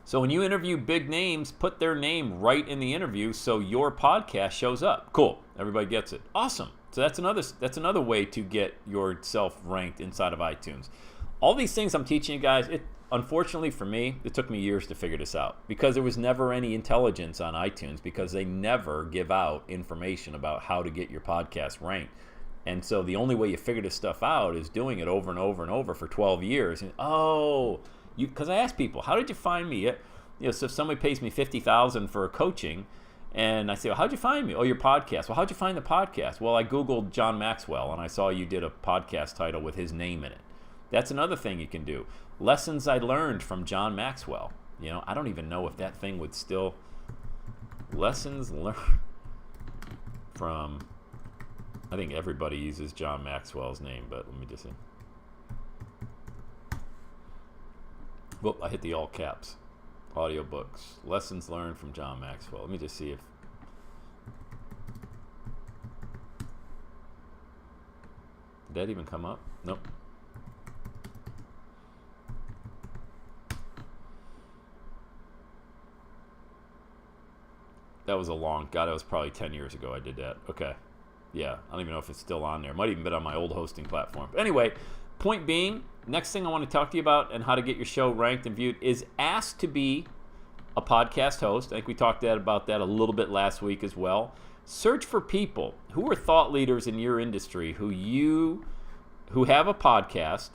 So when you interview big names, put their name right in the interview so your podcast shows up. Cool. Everybody gets it. Awesome. So that's another way to get yourself ranked inside of iTunes. All these things I'm teaching you guys, unfortunately for me, it took me years to figure this out, because there was never any intelligence on iTunes, because they never give out information about how to get your podcast ranked. And so the only way you figure this stuff out is doing it over and over and over for 12 years. And, because I ask people, how did you find me? So if somebody pays me $50,000 for coaching, and I say, well, how'd you find me? Oh, your podcast. Well, how'd you find the podcast? Well, I Googled John Maxwell, and I saw you did a podcast title with his name in it. That's another thing you can do. Lessons I learned from John Maxwell. I don't even know if that thing would still... Lessons learned from... I think everybody uses John Maxwell's name, but let me just see. Well, I hit the all caps. Audiobooks. Lessons learned from John Maxwell. Let me just see if... Did that even come up? Nope. That was that was probably 10 years ago I did that. Okay. Yeah, I don't even know if it's still on there. It might even been on my old hosting platform. But anyway, point being, next thing I want to talk to you about and how to get your show ranked and viewed is ask to be a podcast host. I think we talked about that a little bit last week as well. Search for people who are thought leaders in your industry who have a podcast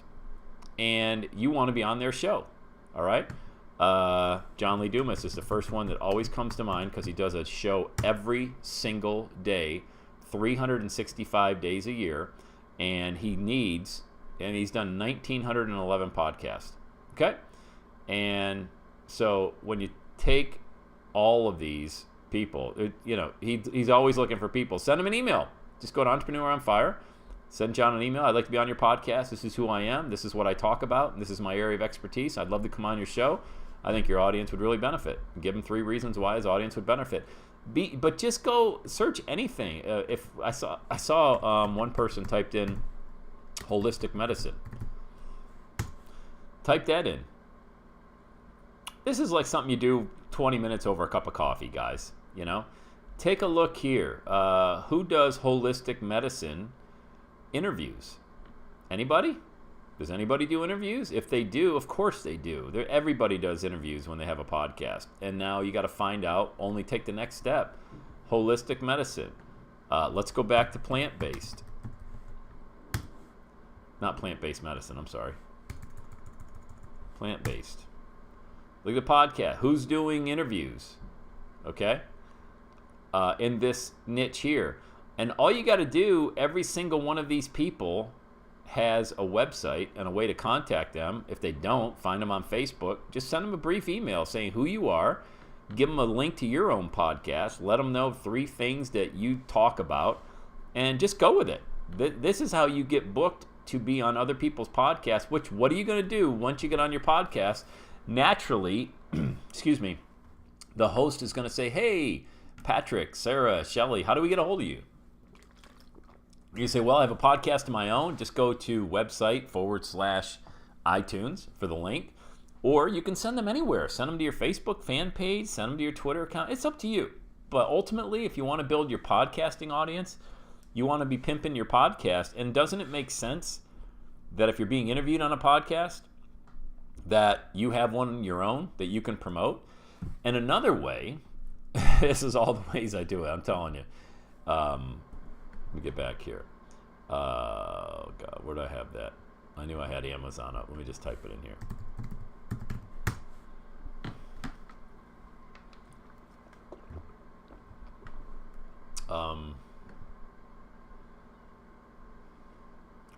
and you want to be on their show. All right? John Lee Dumas is the first one that always comes to mind because he does a show every single day, 365 days a year, and he's done 1,911 podcasts. Okay? And so when you take all of these people, he's always looking for people. Send him an email. Just go to Entrepreneur on Fire. Send John an email. I'd like to be on your podcast. This is who I am. This is what I talk about. And this is my area of expertise. I'd love to come on your show. I think your audience would really benefit. Give him 3 reasons why his audience would benefit. But just go search anything. If I saw one person typed in holistic medicine. Type that in. This is like something you do 20 minutes over a cup of coffee, guys. Take a look here. Who does holistic medicine interviews? Anybody? Does anybody do interviews? If they do, of course they do. Everybody does interviews when they have a podcast. And now you got to find out, only take the next step. Holistic medicine. Let's go back to plant-based. Not plant-based medicine, I'm sorry. Plant-based. Look at the podcast. Who's doing interviews? Okay? In this niche here. And all you got to do, every single one of these people has a website and a way to contact them. If they don't, find them on Facebook. Just send them a brief email saying who you are. Give them a link to your own podcast. Let them know 3 things that you talk about. And just go with it. This is how you get booked to be on other people's podcasts. What are you going to do once you get on your podcast? Naturally, excuse me, the host is going to say, hey, Patrick, Sarah, Shelley, how do we get a hold of you? You say, well, I have a podcast of my own. Just go to website /iTunes for the link. Or you can send them anywhere. Send them to your Facebook fan page. Send them to your Twitter account. It's up to you. But ultimately, if you want to build your podcasting audience, you want to be pimping your podcast. And doesn't it make sense that if you're being interviewed on a podcast, that you have one of your own that you can promote? And another way, this is all the ways I do it, I'm telling you. Let me get back here. Oh, God, where did I have that? I knew I had Amazon up. Let me just type it in here.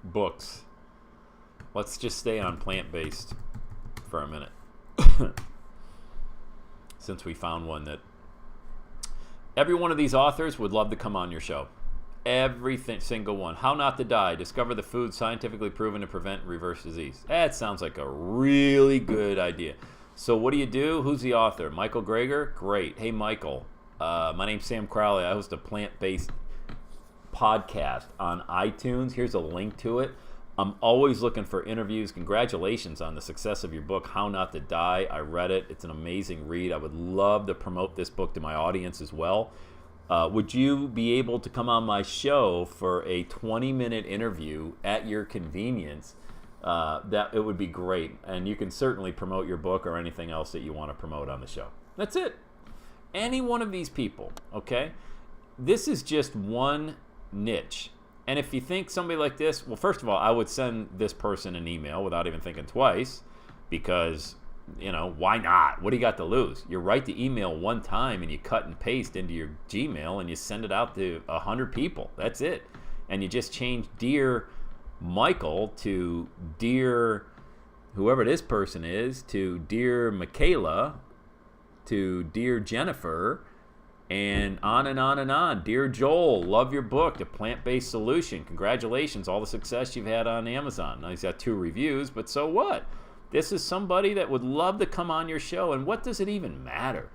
Books. Let's just stay on plant-based for a minute. Since we found one that every one of these authors would love to come on your show. Every single one. How Not to Die. Discover the food scientifically proven to prevent and reverse disease. That sounds like a really good idea. So what do? Who's the author? Michael Greger? Great. Hey, Michael. My name's Sam Crowley. I host a plant-based podcast on iTunes. Here's a link to it. I'm always looking for interviews. Congratulations on the success of your book, How Not to Die. I read it. It's an amazing read. I would love to promote this book to my audience as well. Would you be able to come on my show for a 20-minute interview at your convenience? That it would be great. And you can certainly promote your book or anything else that you want to promote on the show. That's it. Any one of these people, okay? This is just one niche. And if you think somebody like this, well, first of all, I would send this person an email without even thinking twice because, why not? What do you got to lose? You write the email one time and you cut and paste into your Gmail and you send it out to 100 people. That's it. And you just change Dear Michael to Dear whoever this person is to Dear Michaela to Dear Jennifer, and on and on and on. Dear Joel, love your book, The Plant-Based Solution. Congratulations, all the success you've had on Amazon. Now, he's got 2 reviews, but so what? This is somebody that would love to come on your show, and what does it even matter?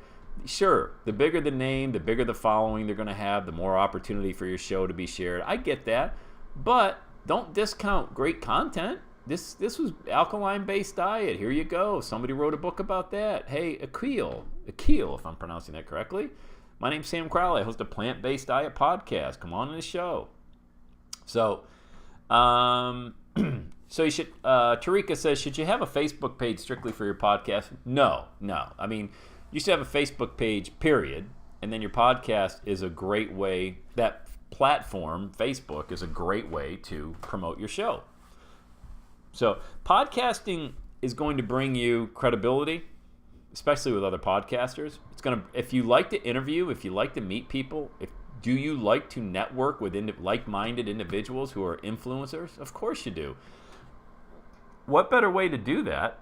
Sure, the bigger the name, the bigger the following they're going to have, the more opportunity for your show to be shared. I get that, but don't discount great content. This was alkaline-based diet. Here you go. Somebody wrote a book about that. Hey, Akil, if I'm pronouncing that correctly, My name's Sam Crowley. I host a plant-based diet podcast. Come on the show. So, so you should, Tarika says, should you have a Facebook page strictly for your podcast? No. I mean, you should have a Facebook page, period. And then your podcast is a great way, that platform, Facebook, is a great way to promote your show. So podcasting is going to bring you credibility, especially with other podcasters. It's going to, if you like to interview, if you like to meet people, do you like to network with like-minded individuals who are influencers? Of course you do. What better way to do that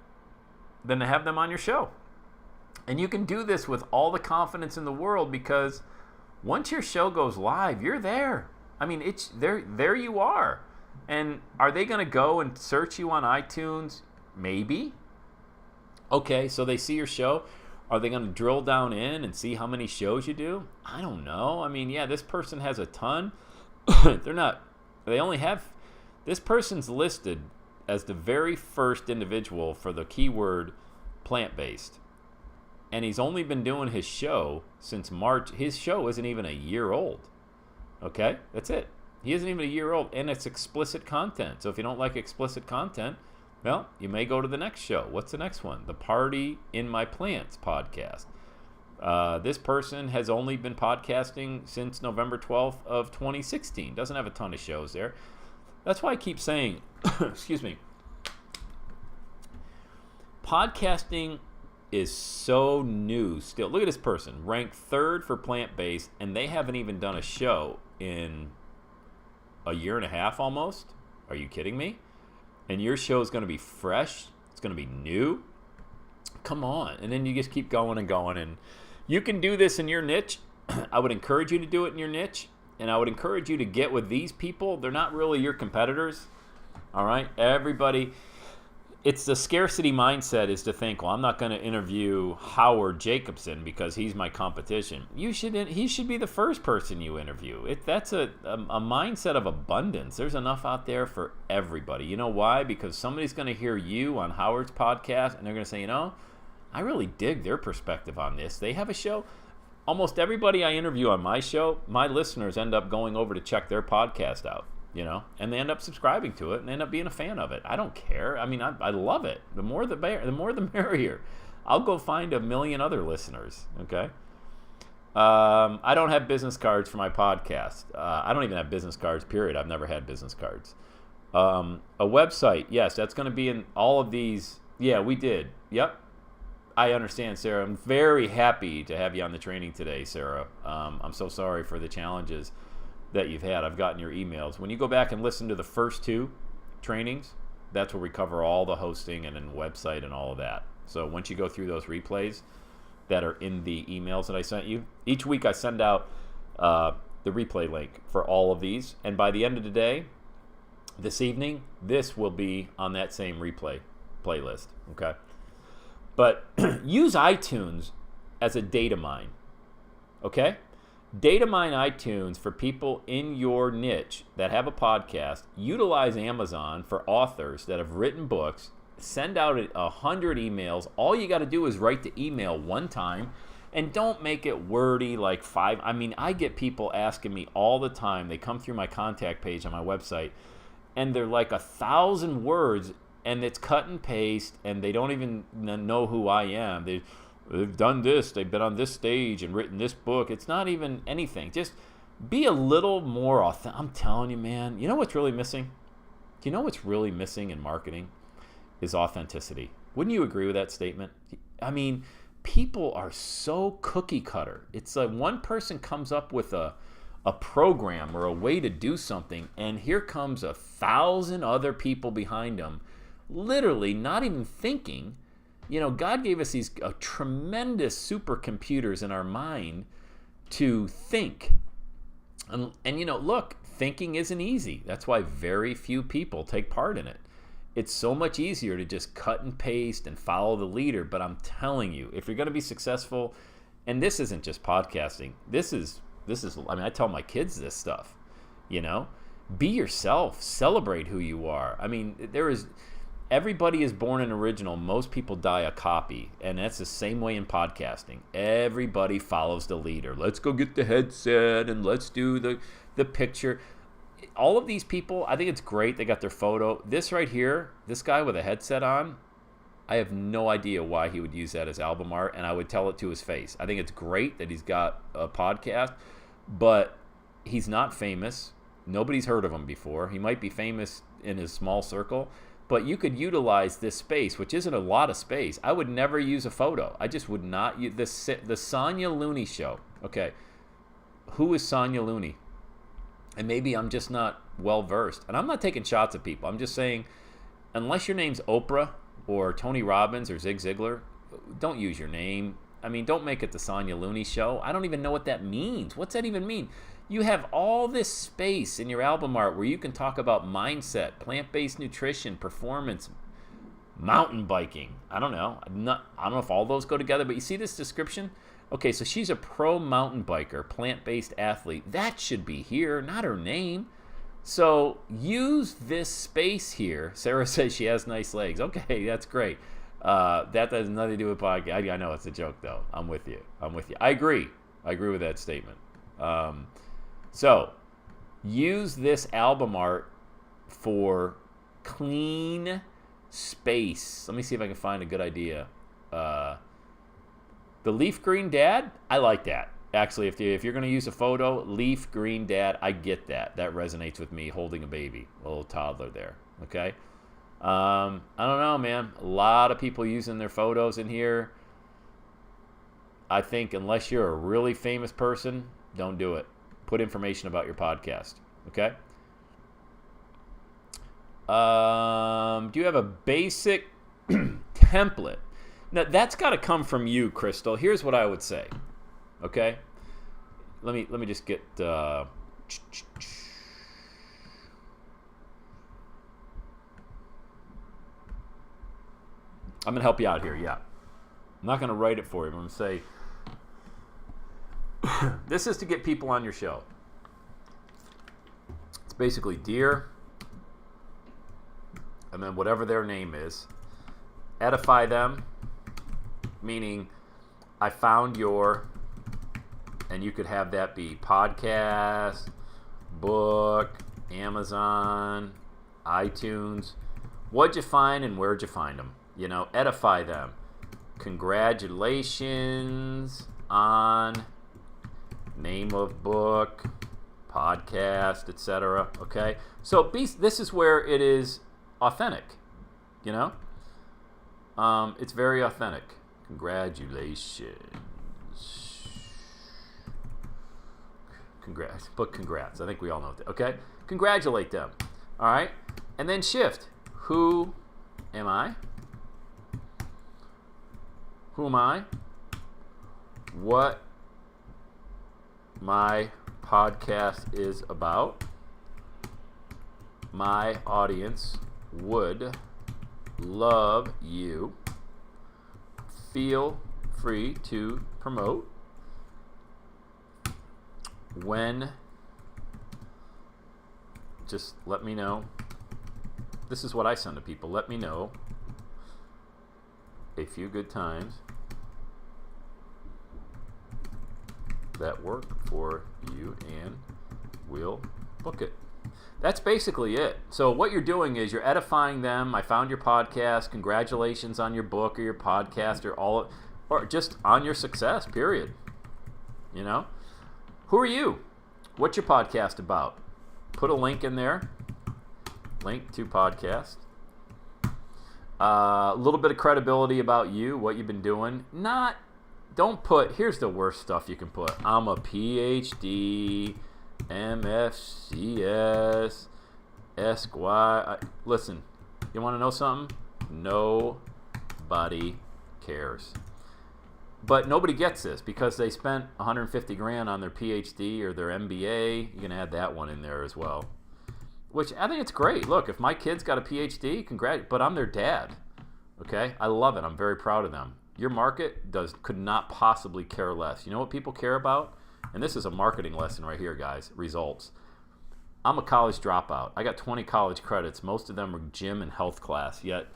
than to have them on your show? And you can do this with all the confidence in the world, because once your show goes live, you're there. I mean, it's there you are. And are they going to go and search you on iTunes? Maybe. Okay, so they see your show. Are they going to drill down in and see how many shows you do? I don't know. I mean, yeah, this person has a ton. This person's listed as the very first individual for the keyword plant-based. And he's only been doing his show since March. His show isn't even a year old. Okay? That's it. He isn't even a year old, and it's explicit content. So if you don't like explicit content, well, you may go to the next show. What's the next one? The Party in My Plants podcast. This person has only been podcasting since November 12th of 2016. Doesn't have a ton of shows there. That's why I keep saying, excuse me, podcasting is so new still. Look at this person, ranked 3rd for plant-based, and they haven't even done a show in a year and a half almost. Are you kidding me? And your show is going to be fresh. It's going to be new. Come on. And then you just keep going and going. And you can do this in your niche. I would encourage you to do it in your niche. And I would encourage you to get with these people. They're not really your competitors. All right? Everybody. It's the scarcity mindset is to think, well, I'm not going to interview Howard Jacobson because he's my competition. He should be the first person you interview. That's a mindset of abundance. There's enough out there for everybody. You know why? Because somebody's going to hear you on Howard's podcast, and they're going to say, I really dig their perspective on this. They have a show. Almost everybody I interview on my show, my listeners end up going over to check their podcast out. And they end up subscribing to it and end up being a fan of it. I don't care. I mean, I love it. The more the merrier. I'll go find a million other listeners. Okay. I don't have business cards for my podcast. I don't even have business cards, period. I've never had business cards. A website. Yes, that's going to be in all of these. Yeah, we did. Yep. I understand, Sarah. I'm very happy to have you on the training today, Sarah. I'm so sorry for the challenges that you've had. I've gotten your emails. When you go back and listen to the first 2 trainings, that's where we cover all the hosting and then website and all of that. So once you go through those replays that are in the emails that I sent you, each week I send out the replay link for all of these. And by the end of the day, this evening, this will be on that same replay playlist. Okay. But use iTunes as a data mine. Okay? Data mine iTunes for people in your niche that have a podcast. Utilize Amazon for authors that have written books. Send out 100 emails. All you got to do is write the email one time, and don't make it wordy like 5. I mean, I get people asking me all the time. They come through my contact page on my website, and they're like 1,000 words, and it's cut and paste, and they don't even know who I am. They've done this, they've been on this stage and written this book. It's not even anything. Just be a little more authentic. I'm telling you, man, you know what's really missing? Do you know what's really missing in marketing? Is authenticity. Wouldn't you agree with that statement? I mean, people are so cookie cutter. It's like one person comes up with a program or a way to do something, and here comes 1,000 other people behind them, literally not even thinking. God gave us these tremendous supercomputers in our mind to think. And look, thinking isn't easy. That's why very few people take part in it. It's so much easier to just cut and paste and follow the leader. But I'm telling you, if you're going to be successful, and this isn't just podcasting, this is, I mean, I tell my kids this stuff, be yourself, celebrate who you are. I mean, everybody is born an original. Most people die a copy. And that's the same way in podcasting. Everybody follows the leader. Let's go get the headset and let's do the picture. All of these people, I think it's great. They got their photo. This right here, this guy with a headset on, I have no idea why he would use that as album art, and I would tell it to his face. I think it's great that he's got a podcast, but he's not famous. Nobody's heard of him before. He might be famous in his small circle, but you could utilize this space, which isn't a lot of space. I would never use a photo. I just would not use the Sonya Looney show. Okay, who is Sonya Looney? And maybe I'm just not well versed. And I'm not taking shots at people. I'm just saying, unless your name's Oprah or Tony Robbins or Zig Ziglar, don't use your name. I mean, don't make it the Sonya Looney show. I don't even know what that means. What's that even mean? You have all this space in your album art where you can talk about mindset, plant-based nutrition, performance, mountain biking. I don't know. I don't know if all those go together, but you see this description? Okay, so she's a pro mountain biker, plant-based athlete. That should be here, not her name. So use this space here. Sarah says she has nice legs. Okay, that's great. That has nothing to do with podcast. I know it's a joke, though. I'm with you. I agree with that statement. So use this album art for clean space. Let me see if I can find a good idea. The leaf green dad, I like that. Actually, if you're going to use a photo, leaf green dad, I get that. That resonates with me, holding a baby, a little toddler there. Okay? I don't know, man. A lot of people using their photos in here. I think unless you're a really famous person, don't do it. Put information about your podcast. Okay? Do you have a basic template? Now, that's got to come from you, Crystal. Here's what I would say. Okay? Let me just get... I'm going to help you out here, yeah. I'm not going to write it for you. I'm going to say... This is to get people on your show. It's basically dear, and then whatever their name is. Edify them, meaning I found your, and you could have that be podcast, book, Amazon, iTunes. What'd you find and where'd you find them? You know, edify them. Congratulations on name of book, podcast, etc. Okay, so this is where it is authentic. You know, it's very authentic. Congratulations. Congrats. I think we all know that. Okay, congratulate them. All right, and then shift. Who am I? Who am I? What my podcast is about. My audience would love you. Feel free to promote. When, just let me know. This is what I send to people. Let me know a few good times that work for you, and we'll book it. That's basically it. So what you're doing is you're edifying them. I found your podcast. Congratulations on your book or your podcast or just on your success, period. You know? Who are you? What's your podcast about? Put a link in there. Link to podcast. A little bit of credibility about you, what you've been doing. Don't put, here's the worst stuff you can put. I'm a PhD, MFCS, Esquire. Listen, you want to know something? Nobody cares. But nobody gets this because they spent $150,000 on their PhD or their MBA. You can add that one in there as well. Which I think it's great. Look, if my kid's got a PhD, congrats. But I'm their dad. Okay? I love it. I'm very proud of them. Your market could not possibly care less. You know what people care about? And this is a marketing lesson right here, guys. Results. I'm a college dropout. I got 20 college credits. Most of them are gym and health class, yet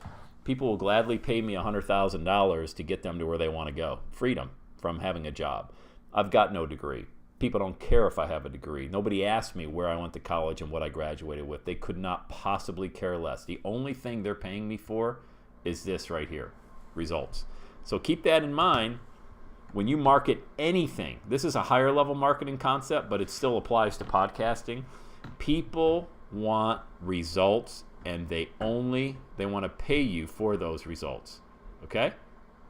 people will gladly pay me $100,000 to get them to where they want to go. Freedom from having a job. I've got no degree. People don't care if I have a degree. Nobody asked me where I went to college and what I graduated with. They could not possibly care less. The only thing they're paying me for is this right here, results. So keep that in mind when you market anything. This is a higher level marketing concept, but it still applies to podcasting. People want results, and they want to pay you for those results. Okay?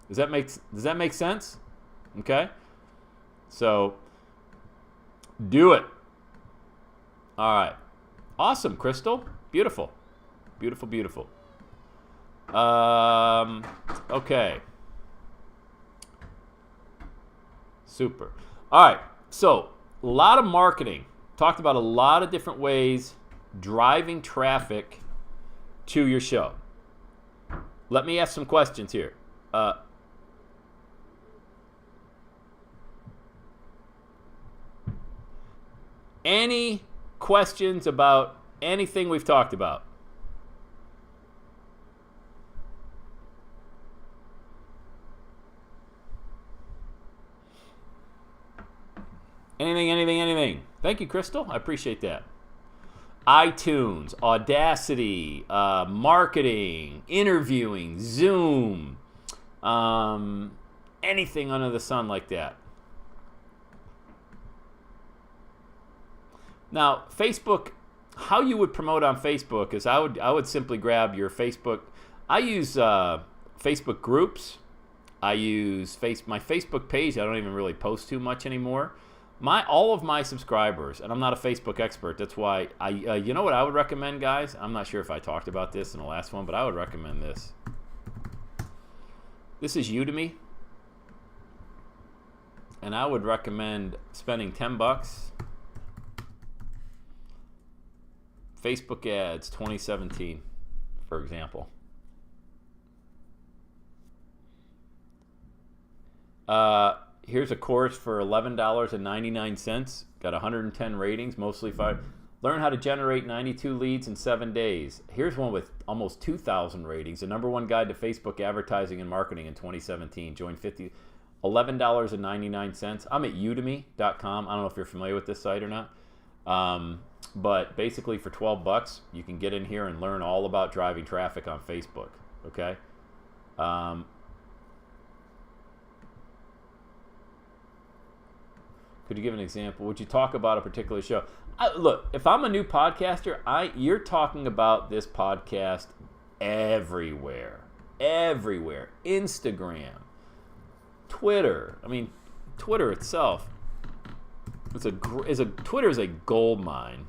Does that make sense? Okay? So do it. All right. Awesome, Crystal. Beautiful. Beautiful, beautiful. Okay. Super. All right. So, a lot of marketing. Talked about a lot of different ways driving traffic to your show. Let me ask some questions here. Any questions about anything we've talked about? Anything. Thank you, Crystal. I appreciate that. iTunes, Audacity, marketing, interviewing, Zoom, anything under the sun like that. Now, Facebook, how you would promote on Facebook is I would simply grab your Facebook. I use Facebook groups. I use my Facebook page. I don't even really post too much anymore. All of my subscribers, and I'm not a Facebook expert. That's why you know what I would recommend, guys? I'm not sure if I talked about this in the last one, but I would recommend this. This is Udemy, and I would recommend spending $10. Facebook ads 2017, for example. Here's a course for $11.99. Got 110 ratings, mostly 5. Learn how to generate 92 leads in 7 days. Here's one with almost 2,000 ratings. The #1 guide to Facebook advertising and marketing in 2017. Join $11.99. I'm at udemy.com. I don't know if you're familiar with this site or not. But basically for $12, you can get in here and learn all about driving traffic on Facebook. Okay? Could you give an example? Would you talk about a particular show? Look, if I'm a new podcaster, you're talking about this podcast everywhere. Everywhere. Instagram, Twitter. I mean, Twitter itself Twitter is a gold mine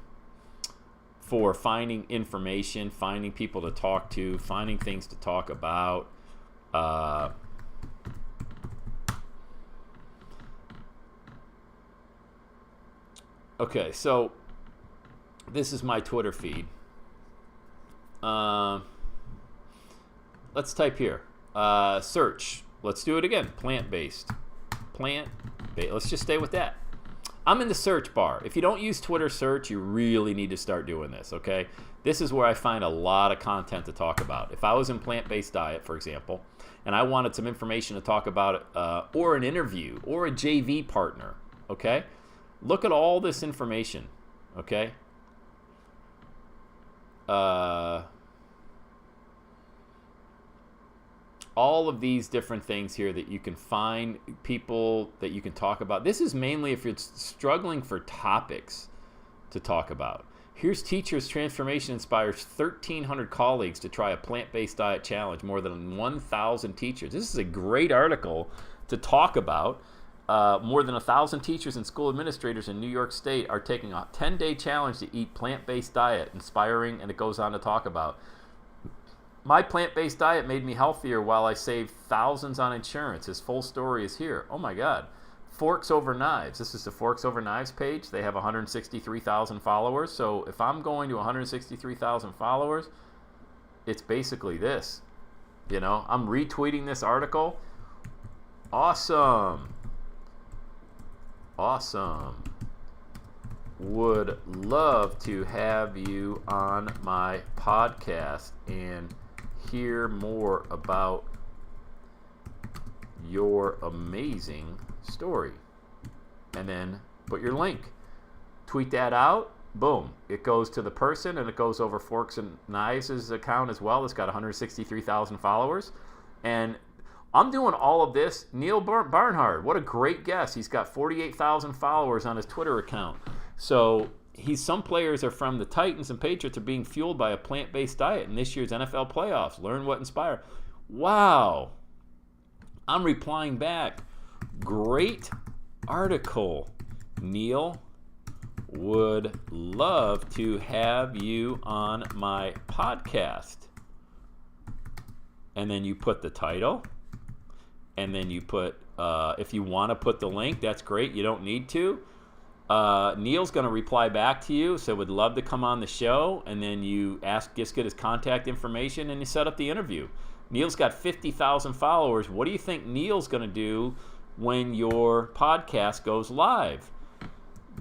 for finding information, finding people to talk to, finding things to talk about. Okay, so this is my Twitter feed. Let's type here. Search. Let's do it again. Plant-based. Let's just stay with that. I'm in the search bar. If you don't use Twitter search, you really need to start doing this, okay? This is where I find a lot of content to talk about. If I was in plant-based diet, for example, and I wanted some information to talk about it, or an interview, or a JV partner, okay? Look at all this information, okay? All of these different things here that you can find people that you can talk about. This is mainly if you're struggling for topics to talk about. Here's Teachers Transformation inspires 1,300 colleagues to try a plant-based diet challenge. More than 1,000 teachers. This is a great article to talk about. More than 1,000 teachers and school administrators in New York State are taking a 10-day challenge to eat plant-based diet, inspiring, and it goes on to talk about. My plant-based diet made me healthier while I saved thousands on insurance. His full story is here. Oh my God. Forks Over Knives. This is the Forks Over Knives page. They have 163,000 followers. So if I'm going to 163,000 followers, it's basically this. You know, I'm retweeting this article. Awesome. would love to have you on my podcast and hear more about your amazing story. And then put your link. Tweet that out. Boom. It goes to the person, and it goes over Forks and Knives' account as well. It's got 163,000 followers. And I'm doing all of this. Neil Barnhart, what a great guest. He's got 48,000 followers on his Twitter account. So some players are from the Titans and Patriots are being fueled by a plant-based diet in this year's NFL playoffs. Learn what inspire. Wow. I'm replying back. Great article, Neil. Would love to have you on my podcast. And then you put the title. And then you put, if you want to put the link, that's great. You don't need to. Neil's going to reply back to you, so would love to come on the show. And then you just get his contact information, and you set up the interview. Neil's got 50,000 followers. What do you think Neil's going to do when your podcast goes live?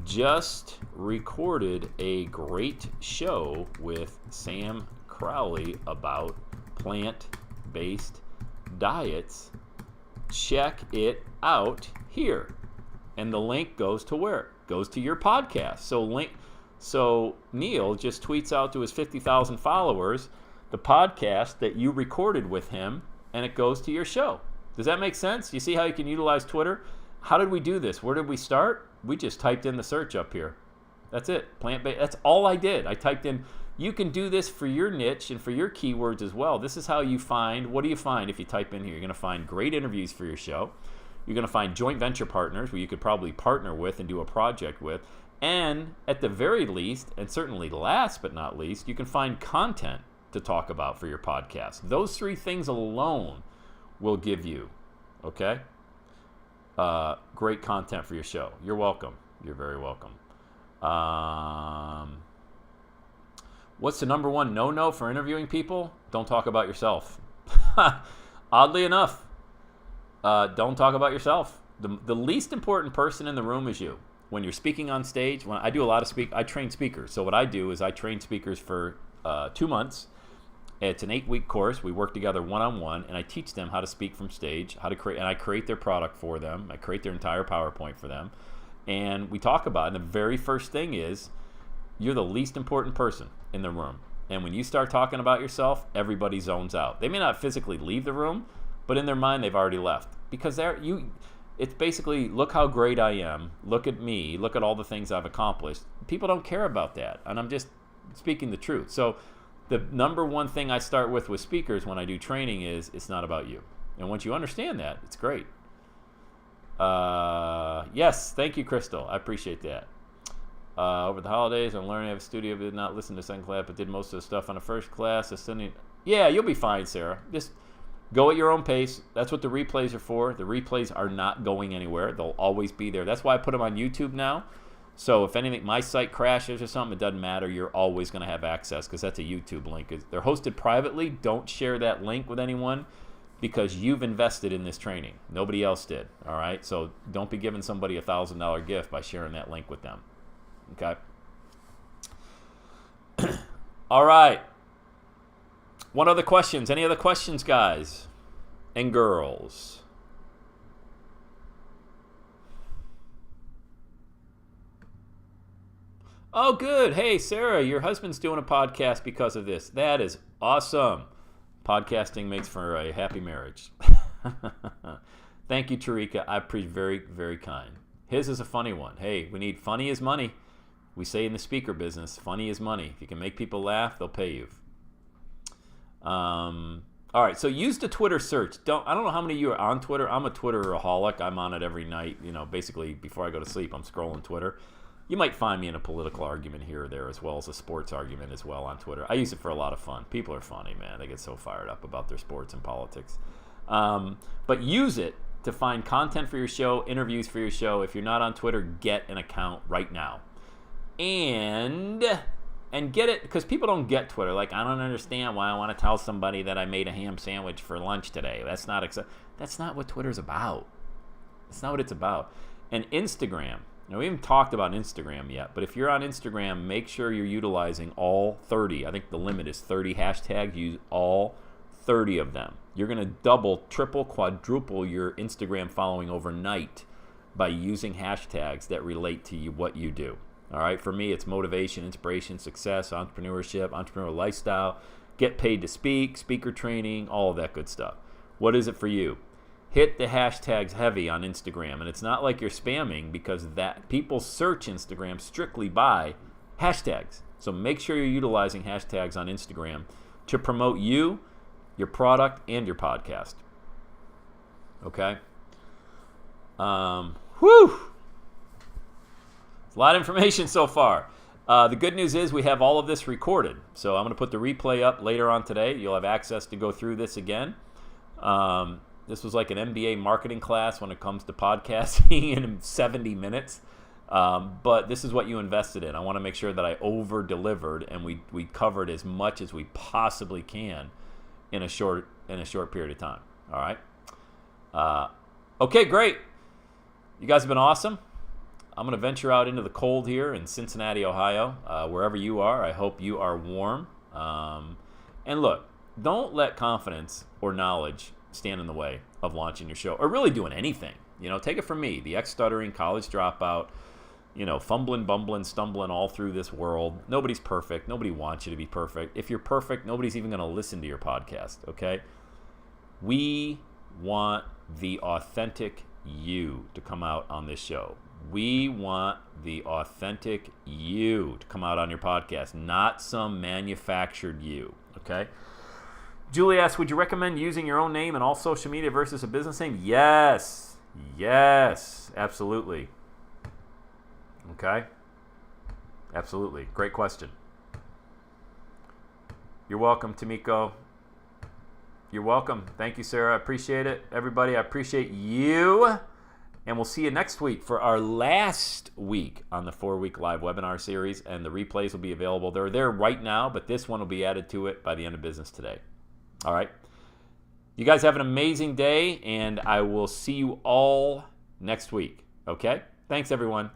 Just recorded a great show with Sam Crowley about plant-based diets. Check it out here. And the link goes to where? Goes to your podcast. So Neil just tweets out to his 50,000 followers the podcast that you recorded with him, and it goes to your show. Does that make sense? You see how you can utilize Twitter? How did we do this? Where did we start? We just typed in the search up here. That's it. Plant-based. That's all I did. I typed in. You can do this for your niche and for your keywords as well. This is how you find. What do you find if you type in here? You're going to find great interviews for your show. You're going to find joint venture partners where you could probably partner with and do a project with. And at the very least, and certainly last but not least, you can find content to talk about for your podcast. Those three things alone will give you, okay, great content for your show. You're welcome. You're very welcome. What's the number one no-no for interviewing people? Don't talk about yourself. Oddly enough, don't talk about yourself. The least important person in the room is you. When you're speaking on stage, when I do a lot of I train speakers. So what I do is I train speakers for 2 months. It's an 8-week course. We work together one-on-one, and I teach them how to speak from stage, how to create, and I create their product for them. I create their entire PowerPoint for them, and we talk about it. And the very first thing is, you're the least important person in the room. And when you start talking about yourself, everybody zones out. They may not physically leave the room, but in their mind, they've already left. Because it's basically, look how great I am. Look at me. Look at all the things I've accomplished. People don't care about that, and I'm just speaking the truth. So the number one thing I start with speakers when I do training is it's not about you. And once you understand that, it's great. Yes, thank you, Crystal. I appreciate that. Over the holidays, I'm learning to have a studio, but did not listen to second class, but did most of the stuff on the first class. Yeah, you'll be fine, Sarah. Just go at your own pace. That's what the replays are for. The replays are not going anywhere. They'll always be there. That's why I put them on YouTube now. So if anything, my site crashes or something, it doesn't matter. You're always going to have access because that's a YouTube link. They're hosted privately. Don't share that link with anyone because you've invested in this training. Nobody else did. All right? So don't be giving somebody a $1,000 gift by sharing that link with them. Okay? All right. What other questions? Any other questions, guys and girls? Oh, good. Hey, Sarah, your husband's doing a podcast because of this. That is awesome. Podcasting makes for a happy marriage. Thank you, Tarika. I appreciate very, very kind. His is a funny one. Hey, we need funny is money. We say in the speaker business, funny is money. If you can make people laugh, they'll pay you. All right, so use the Twitter search. I don't know how many of you are on Twitter. I'm a Twitteraholic. I'm on it every night. Basically before I go to sleep, I'm scrolling Twitter. You might find me in a political argument here or there, as well as a sports argument as well on Twitter. I use it for a lot of fun. People are funny, man. They get so fired up about their sports and politics. But use it to find content for your show, interviews for your show. If you're not on Twitter, get an account right now. And get it, because people don't get Twitter. Like, I don't understand why I want to tell somebody that I made a ham sandwich for lunch today. That's not what Twitter's about. That's not what it's about. And Instagram. Now, we haven't talked about Instagram yet, but if you're on Instagram, make sure you're utilizing all 30. I think the limit is 30 hashtags. Use all 30 of them. You're going to double, triple, quadruple your Instagram following overnight by using hashtags that relate to what you do. All right, for me, it's motivation, inspiration, success, entrepreneurship, entrepreneurial lifestyle, get paid to speak, speaker training, all of that good stuff. What is it for you? Hit the hashtags heavy on Instagram, and it's not like you're spamming, because that people search Instagram strictly by hashtags. So make sure you're utilizing hashtags on Instagram to promote you, your product, and your podcast. Okay? Whew! It's a lot of information so far. The good news is we have all of this recorded. So I'm going to put the replay up later on today. You'll have access to go through this again. This was like an MBA marketing class when it comes to podcasting in 70 minutes. But this is what you invested in. I want to make sure that I over-delivered and we covered as much as we possibly can in a short period of time. All right? Okay, great. You guys have been awesome. I'm going to venture out into the cold here in Cincinnati, Ohio. Wherever you are, I hope you are warm. And look, don't let confidence or knowledge stand in the way of launching your show or really doing anything. Take it from me, the ex-stuttering college dropout, fumbling, bumbling, stumbling all through this world. Nobody's perfect. Nobody wants you to be perfect. If you're perfect, nobody's even going to listen to your podcast, okay? We want the authentic you to come out on this show. We want the authentic you to come out on your podcast, not some manufactured you, okay? Julie asks, would you recommend using your own name in all social media versus a business name? Yes, absolutely. Okay? Absolutely. Great question. You're welcome, Tamiko. You're welcome. Thank you, Sarah. I appreciate it. Everybody, I appreciate you. And we'll see you next week for our last week on the 4-week live webinar series. And the replays will be available. They're there right now, but this one will be added to it by the end of business today. All right. You guys have an amazing day, and I will see you all next week. Okay? Thanks, everyone.